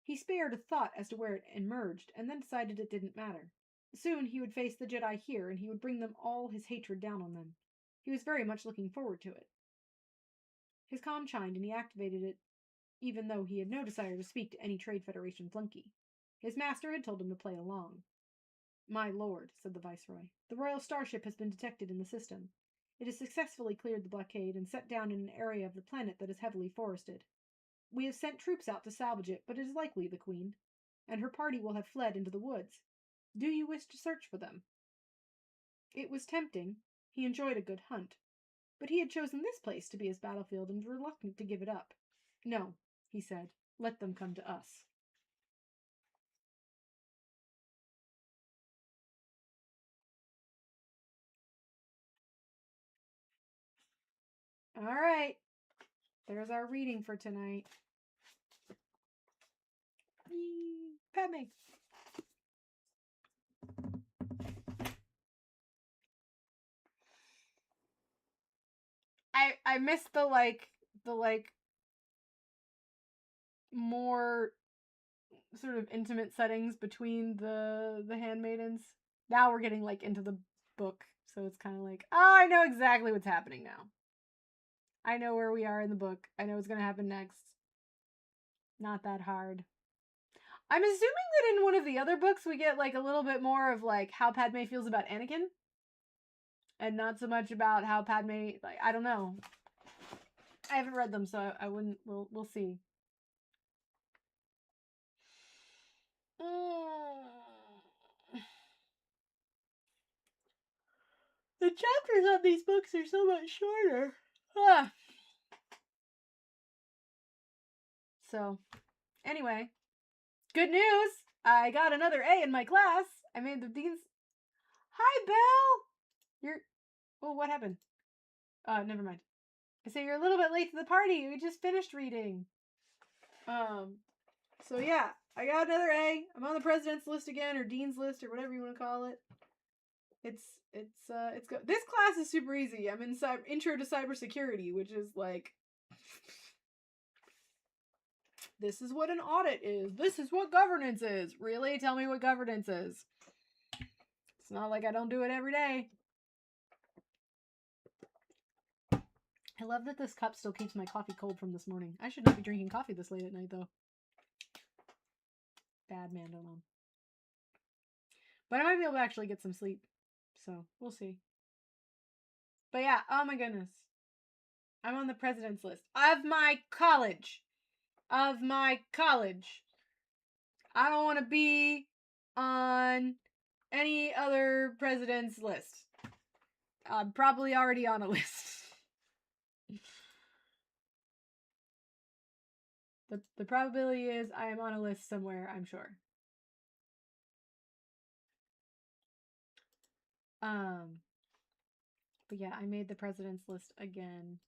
He spared a thought as to where it emerged, and then decided it didn't matter. Soon he would face the Jedi here, and he would bring them all his hatred down on them. He was very much looking forward to it. His comm chimed, and he activated it, even though he had no desire to speak to any Trade Federation flunky. His master had told him to play along. My lord, said the Viceroy, the Royal Starship has been detected in the system. It has successfully cleared the blockade and set down in an area of the planet that is heavily forested. We have sent troops out to salvage it, but it is likely the Queen and her party will have fled into the woods. Do you wish to search for them? It was tempting. He enjoyed a good hunt. But he had chosen this place to be his battlefield and was reluctant to give it up. No, he said. Let them come to us. All right. There's our reading for tonight. Yee, Padme. I missed the more sort of intimate settings between the handmaidens. Now we're getting like into the book. So it's kind of like, oh, I know exactly what's happening now. I know where we are in the book. I know what's going to happen next. Not that hard. I'm assuming that in one of the other books we get like a little bit more of like how Padme feels about Anakin. And not so much about how Padme, like, I don't know. I haven't read them, so I wouldn't, we'll see. The chapters on these books are so much shorter. Ah. So, anyway, good news. I got another A in my class. I made the dean's. Hi, Belle. You're. Oh, what happened? Never mind. I say you're a little bit late to the party. We just finished reading. So yeah, I got another A. I'm on the president's list again, or dean's list, or whatever you want to call it. It's good. This class is super easy. I'm in intro to cybersecurity, which is like, this is what an audit is. This is what governance is. Really? Tell me what governance is. It's not like I don't do it every day. I love that this cup still keeps my coffee cold from this morning. I should not be drinking coffee this late at night, though. Bad man, don't know. But I might be able to actually get some sleep. So, we'll see. But yeah, oh my goodness. I'm on the president's list. Of my college. I don't want to be on any other president's list. I'm probably already on a list. The probability is I am on a list somewhere, I'm sure. But yeah, I made the president's list again.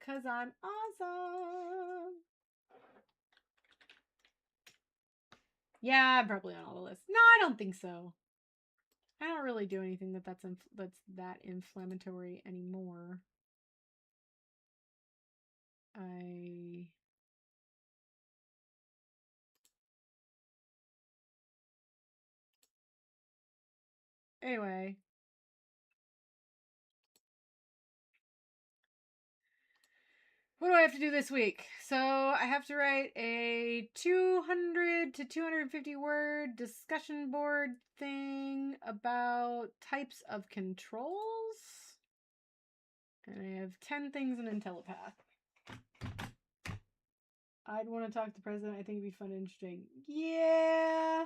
'Cause I'm awesome. Yeah, I'm probably on all the lists. No, I don't think so. I don't really do anything that's that inflammatory anymore. Anyway. What do I have to do this week? So I have to write a 200 to 250 word discussion board thing about types of controls. And I have 10 things in Telepath. I'd want to talk to the president. I think it'd be fun and interesting. Yeah.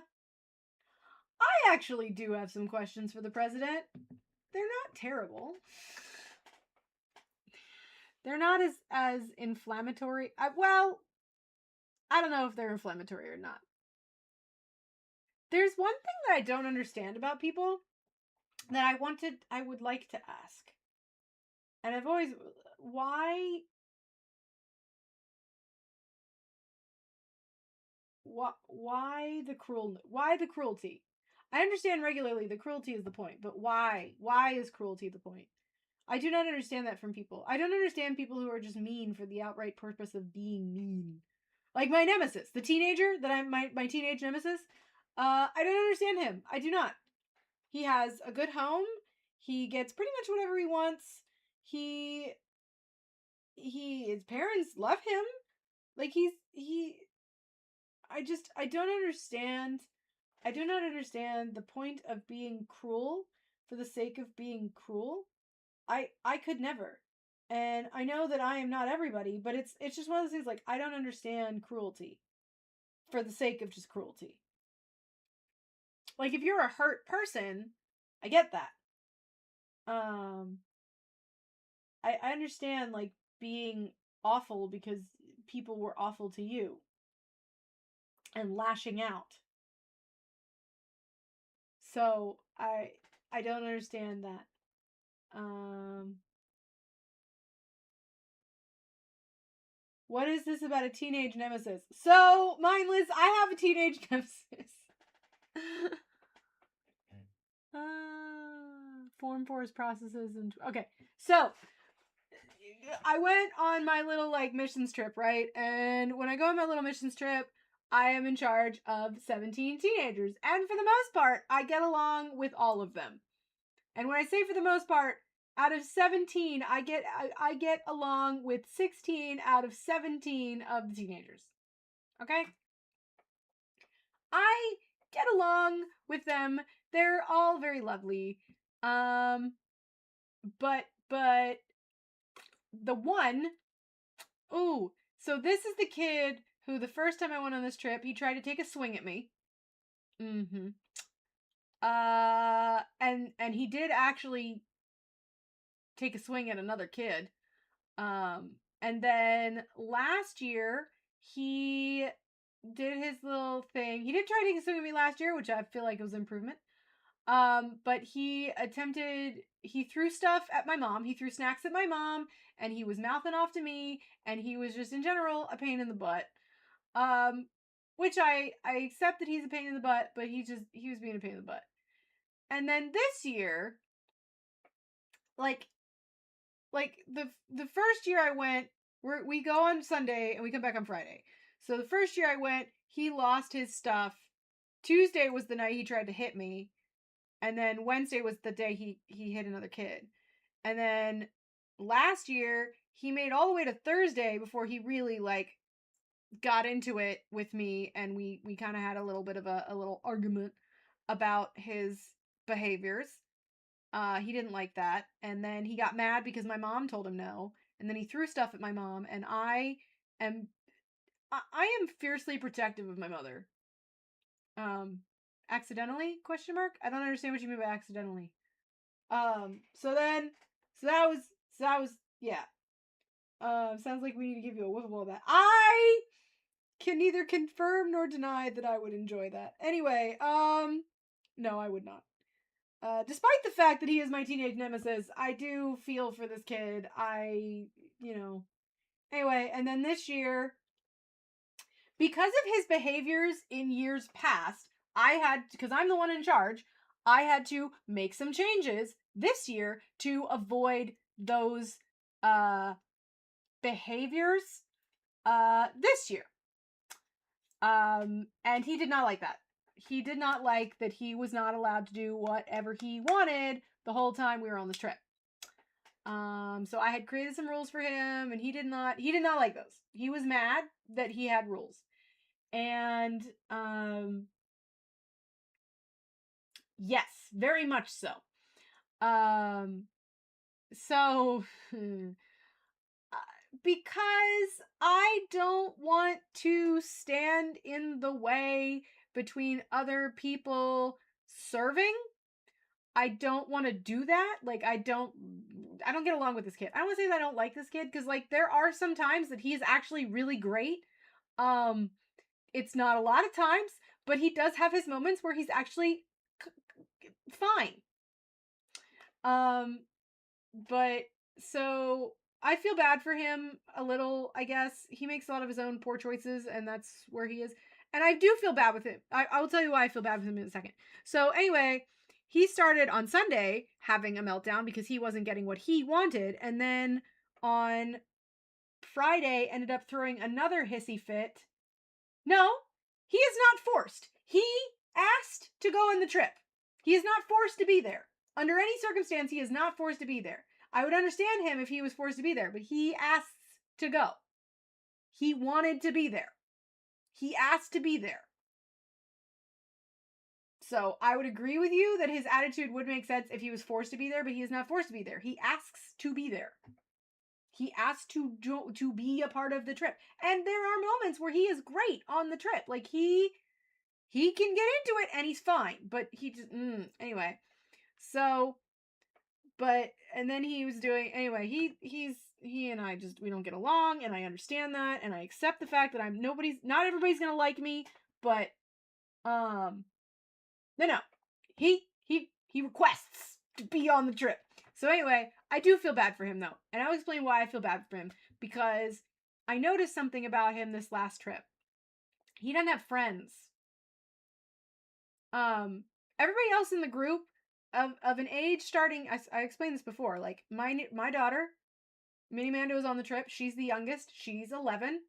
I actually do have some questions for the president. They're not terrible. They're not as inflammatory. Well, I don't know if they're inflammatory or not. There's one thing that I don't understand about people that I would like to ask. And I've always, why the cruelty? I understand regularly the cruelty is the point, but why? Why is cruelty the point? I do not understand that from people. I don't understand people who are just mean for the outright purpose of being mean. Like my nemesis, the teenager that I'm my teenage nemesis. I don't understand him. I do not. He has a good home. He gets pretty much whatever he wants. His parents love him. Like I don't understand. I do not understand the point of being cruel for the sake of being cruel. I could never. And I know that I am not everybody, but it's just one of those things like I don't understand cruelty for the sake of just cruelty. Like if you're a hurt person, I get that. I understand like being awful because people were awful to you and lashing out. So I don't understand that. What is this about a teenage nemesis? So, mindless, I have a teenage nemesis. Form force processes and okay. So, I went on my little like missions trip, right? And when I go on my little missions trip, I am in charge of 17 teenagers. And for the most part, I get along with all of them. And when I say for the most part, out of 17, I get along with 16 out of 17 of the teenagers. Okay? I get along with them. They're all very lovely. But the one, ooh, so this is the kid who the first time I went on this trip, he tried to take a swing at me. Mm-hmm. And he did actually take a swing at another kid. And then last year he did his little thing. He did try to take a swing at me last year, which I feel like was improvement. But he threw stuff at my mom. He threw snacks at my mom, and he was mouthing off to me, and he was just in general a pain in the butt. Which I accept that he's a pain in the butt, but he was being a pain in the butt. And then this year, like the first year I went, we go on Sunday and we come back on Friday. So the first year I went, he lost his stuff. Tuesday was the night he tried to hit me. And then Wednesday was the day he hit another kid. And then last year, he made all the way to Thursday before he really got into it with me, and we kind of had a little bit of a little argument about his behaviors. He didn't like that, and then he got mad because my mom told him no, and then he threw stuff at my mom, and am I am fiercely protective of my mother. Accidentally? Question mark? I don't understand what you mean by accidentally. So that was yeah. Sounds like we need to give you a whiffle of that. I can neither confirm nor deny that I would enjoy that. Anyway, no, I would not. Despite the fact that he is my teenage nemesis, I do feel for this kid. Anyway, and then this year, because of his behaviors in years past, because I'm the one in charge, I had to make some changes this year to avoid those behaviors this year. And he did not like that. He did not like that he was not allowed to do whatever he wanted the whole time we were on this trip. So I had created some rules for him, and he did not like those. He was mad that he had rules. And yes, very much so. So because I don't want to stand in the way between other people serving, I don't want to do that. I don't get along with this kid. I don't want to say that I don't like this kid, because there are some times that he's actually really great. It's not a lot of times, but he does have his moments where he's actually fine. But so I feel bad for him a little, I guess. He makes a lot of his own poor choices, and that's where he is. And I do feel bad with him. I will tell you why I feel bad with him in a second. So anyway, he started on Sunday having a meltdown because he wasn't getting what he wanted. And then on Friday ended up throwing another hissy fit. No, he is not forced. He asked to go on the trip. He is not forced to be there. Under any circumstance, he is not forced to be there. I would understand him if he was forced to be there, but he asks to go. He wanted to be there. He asked to be there. So I would agree with you that his attitude would make sense if he was forced to be there, but he is not forced to be there. He asks to be there. He asked to be a part of the trip. And there are moments where he is great on the trip. He can get into it and he's fine, but he just anyway. So, and then he was doing, anyway, he and I we don't get along, and I understand that, and I accept the fact that not everybody's gonna like me, but, no, he requests to be on the trip. So anyway, I do feel bad for him though, and I'll explain why I feel bad for him, because I noticed something about him this last trip. He doesn't have friends. Everybody else in the group of an age starting, I explained this before, my daughter, Minnie Mando, is on the trip. She's the youngest. She's 11.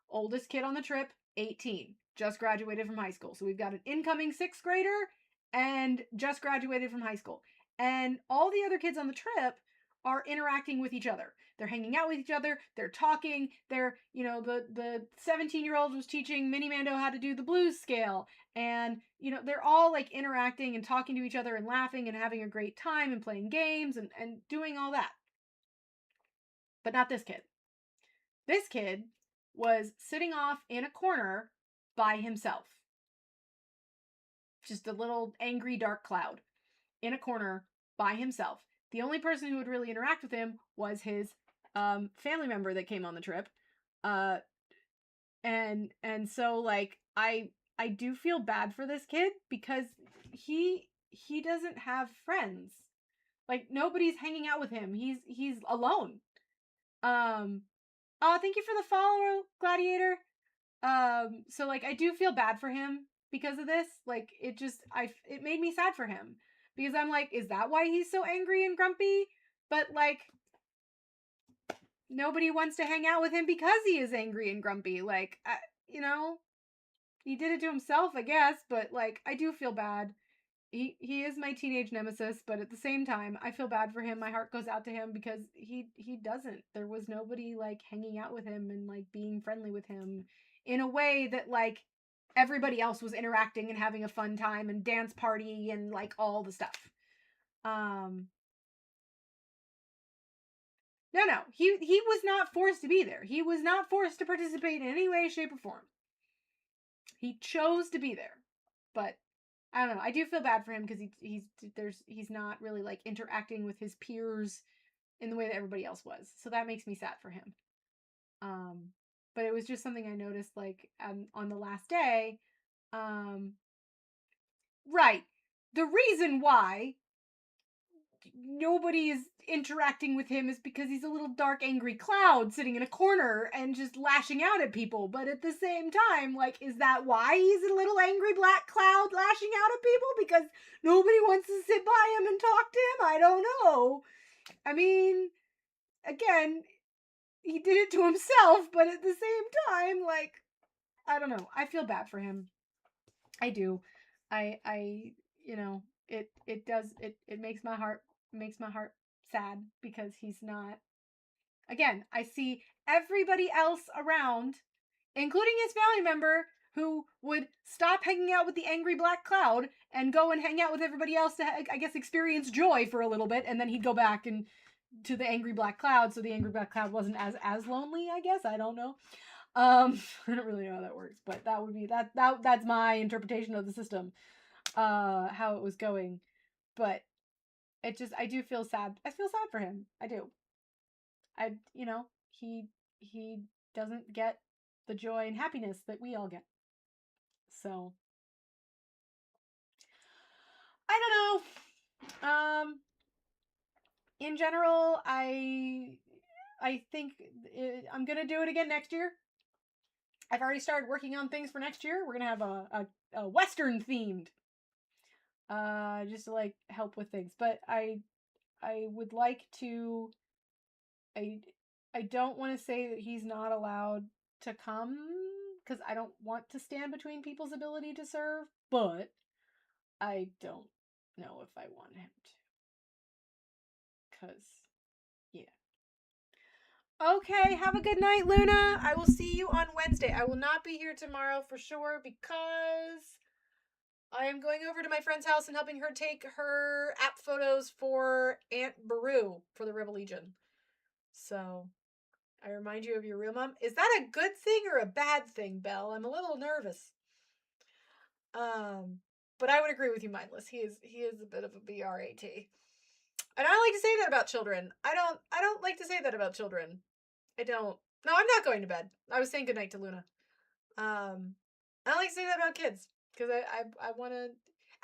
Oldest kid on the trip, 18. Just graduated from high school. So we've got an incoming 6th grader and just graduated from high school. And all the other kids on the trip are interacting with each other. They're hanging out with each other. They're talking. They're, the 17-year-old was teaching Mini Mando how to do the blues scale. And, they're all like interacting and talking to each other and laughing and having a great time and playing games and doing all that. But not this kid. This kid was sitting off in a corner by himself. Just a little angry dark cloud in a corner by himself. The only person who would really interact with him was his family member that came on the trip. Uh, and so like I do feel bad for this kid because he doesn't have friends. Like nobody's hanging out with him. He's alone. Oh, thank you for the follow, Gladiator. So like I do feel bad for him because of this. Like it made me sad for him because I'm like, is that why he's so angry and grumpy? But like nobody wants to hang out with him because he is angry and grumpy. Like, he did it to himself, I guess, but like I do feel bad. He is my teenage nemesis, but at the same time, I feel bad for him. My heart goes out to him because he doesn't. There was nobody like hanging out with him and like being friendly with him in a way that like everybody else was interacting and having a fun time and dance party and like all the stuff. No. He was not forced to be there. He was not forced to participate in any way, shape, or form. He chose to be there. But I don't know. I do feel bad for him because he's not really like interacting with his peers in the way that everybody else was. So that makes me sad for him. But it was just something I noticed like on the last day. Right. The reason why nobody is interacting with him is because he's a little dark angry cloud sitting in a corner and just lashing out at people. But at the same time, like, is that why he's a little angry black cloud lashing out at people? Because nobody wants to sit by him and talk to him? I don't know. I mean, again, he did it to himself, but at the same time, like, I don't know. I feel bad for him. I do. I it makes my heart sad because he's not. Again, I see everybody else around, including his family member, who would stop hanging out with the angry black cloud and go and hang out with everybody else to, I guess, experience joy for a little bit, and then he'd go back and to the angry black cloud, so the angry black cloud wasn't as lonely. I guess I don't know. I don't really know how that works, but that would be that's my interpretation of the system, how it was going. But I do feel sad. I feel sad for him. I do. He doesn't get the joy and happiness that we all get. So I don't know. In general, I think I'm gonna do it again next year. I've already started working on things for next year. We're gonna have a Western themed, just to like help with things. But I would like to. I I don't want to say that he's not allowed to come because I don't want to stand between people's ability to serve, but I don't know if I want him to. Because, yeah. Okay, have a good night, Luna. I will see you on Wednesday. I will not be here tomorrow for sure because I am going over to my friend's house and helping her take her app photos for Aunt Baru for the Rebel Legion. So, I remind you of your real mom. Is that a good thing or a bad thing, Belle? I'm a little nervous. But I would agree with you, Mindless. He is a bit of a BRAT. And I like to say that about children. I don't like to say that about children. I don't. No, I'm not going to bed. I was saying goodnight to Luna. I don't like to say that about kids because I want to.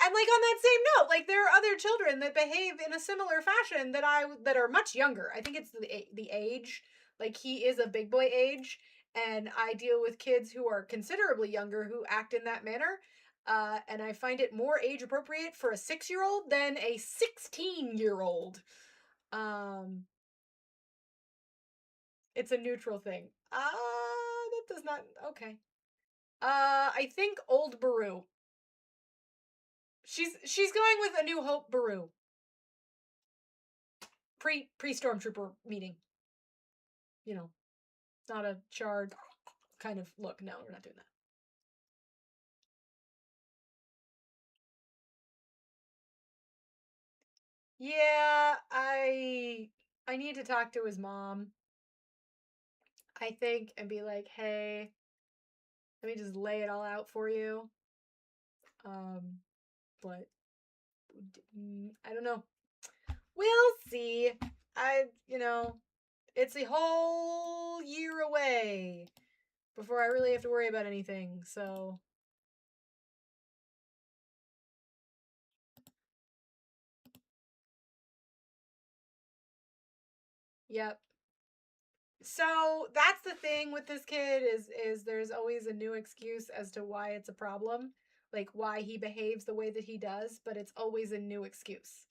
And like on that same note, like there are other children that behave in a similar fashion that are much younger. I think it's the age. Like he is a big boy age, and I deal with kids who are considerably younger who act in that manner. And I find it more age appropriate for a 6-year-old than a 16-year-old. It's a neutral thing. That does not. Okay. I think old Baru. She's going with A New Hope Baru. Pre-stormtrooper meeting. You know, not a charred kind of look. No, we're not doing that. Yeah, I need to talk to his mom, I think, and be like, hey, let me just lay it all out for you. But I don't know. We'll see. It's a whole year away before I really have to worry about anything. So, yep. So that's the thing with this kid is there's always a new excuse as to why it's a problem, like why he behaves the way that he does, but it's always a new excuse.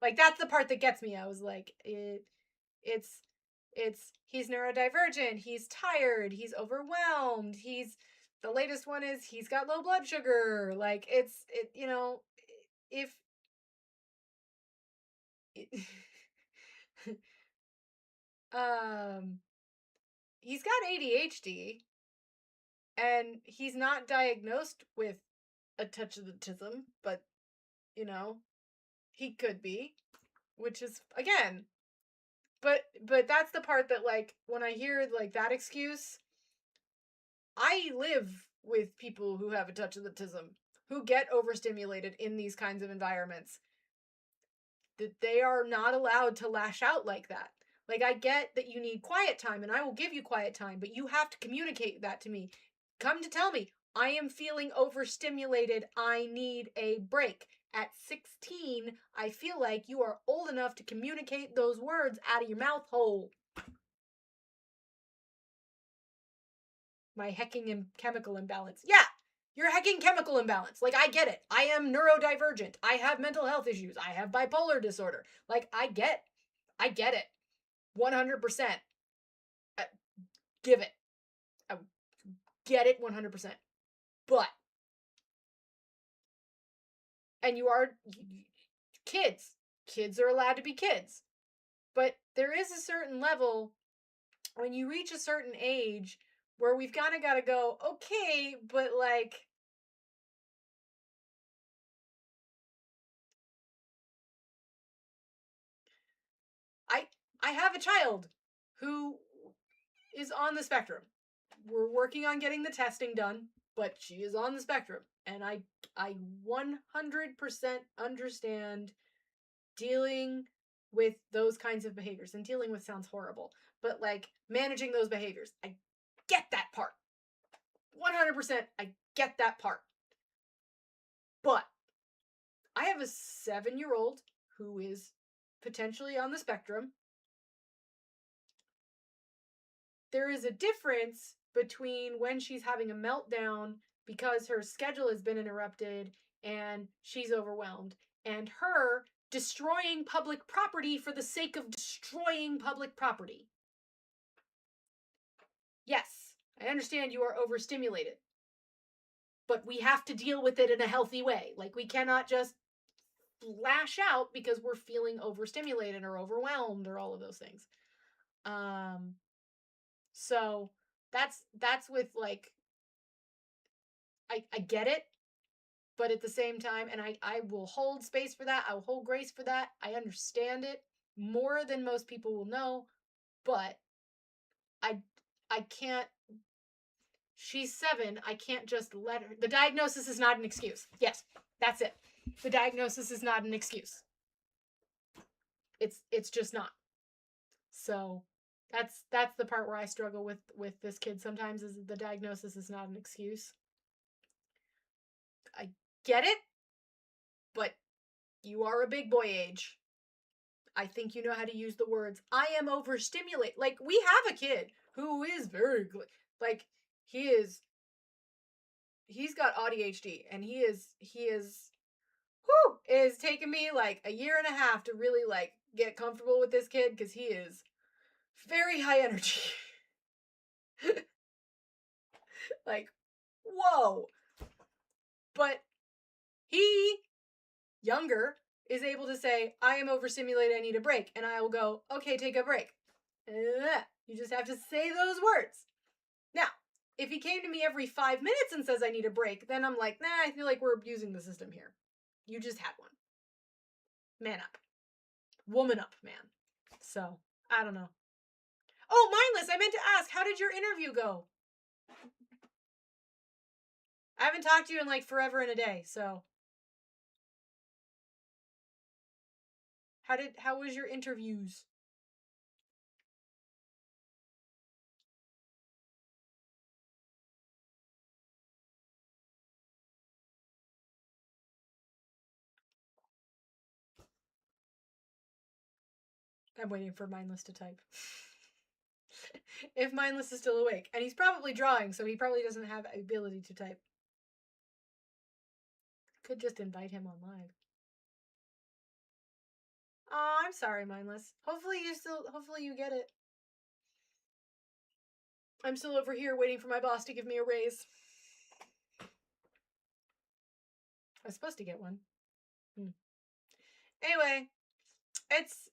Like that's the part that gets me. I was like, it's he's neurodivergent, he's tired, he's overwhelmed, he's the latest one is he's got low blood sugar. Like if um he's got ADHD and he's not diagnosed with a touch of autism, but you know, he could be, which is again, but that's the part that like when I hear like that excuse, I live with people who have a touch of autism who get overstimulated in these kinds of environments. That they are not allowed to lash out like that. Like I get that you need quiet time and I will give you quiet time, but you have to communicate that to me. Come to tell me, I am feeling overstimulated. I need a break. At 16, I feel like you are old enough to communicate those words out of your mouth hole. My hecking and chemical imbalance. Yeah, you're hecking chemical imbalance. Like, I get it. I am neurodivergent. I have mental health issues. I have bipolar disorder. Like, I get it. 100%. Give it. I get it 100%. But, and you are kids. Kids are allowed to be kids. But there is a certain level when you reach a certain age where we've kind of got to go, okay, but like, I have a child who is on the spectrum. We're working on getting the testing done, but she is on the spectrum, and I 100% understand dealing with those kinds of behaviors. And dealing with sounds horrible, but like managing those behaviors. I get that part. 100% I get that part. But I have a 7-year-old who is potentially on the spectrum. There is a difference between when she's having a meltdown because her schedule has been interrupted and she's overwhelmed, and her destroying public property for the sake of destroying public property. Yes, I understand you are overstimulated, but we have to deal with it in a healthy way. Like, we cannot just lash out because we're feeling overstimulated or overwhelmed or all of those things. So that's with like I get it, but at the same time, and I will hold space for that. I will hold grace for that. I understand it more than most people will know, but I I can't. She's 7. I can't just let her. The diagnosis is not an excuse. Yes, that's it. The diagnosis is not an excuse. It's just not. So that's the part where I struggle with this kid sometimes, is the diagnosis is not an excuse. I get it, but you are a big boy age. I think you know how to use the words. I am overstimulated. Like, we have a kid who is very good. Like, he's got ADHD, and he is is taking me like a year and a half to really like get comfortable with this kid, because he is very high energy. Like, whoa. But he, younger, is able to say, I am overstimulated, I need a break. And I will go, okay, take a break. You just have to say those words. Now, if he came to me every 5 minutes and says I need a break, then I'm like, nah, I feel like we're abusing the system here. You just had one. Man up. Woman up, man. So, I don't know. Oh, mindless, I meant to ask, how did your interview go? I haven't talked to you in like forever and a day, so. How was your interviews? I'm waiting for mindless to type. If mindless is still awake. And he's probably drawing, so he probably doesn't have ability to type. Could just invite him on live. Oh, I'm sorry, mindless. Hopefully you get it. I'm still over here waiting for my boss to give me a raise. I was supposed to get one. Anyway, it's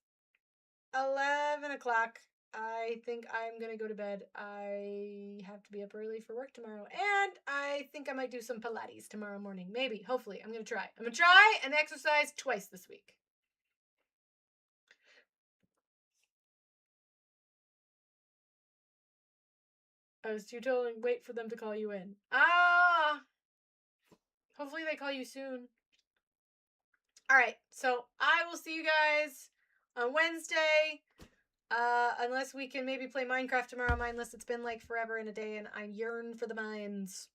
11 o'clock. I think I'm gonna go to bed. I have to be up early for work tomorrow. And I think I might do some Pilates tomorrow morning. Maybe, hopefully. I'm gonna try. I'm gonna try and exercise twice this week. I was too told to wait for them to call you in. Hopefully they call you soon. Alright, so I will see you guys on Wednesday. Unless we can maybe play Minecraft tomorrow, mindless. It's been like forever and a day, and I yearn for the mines.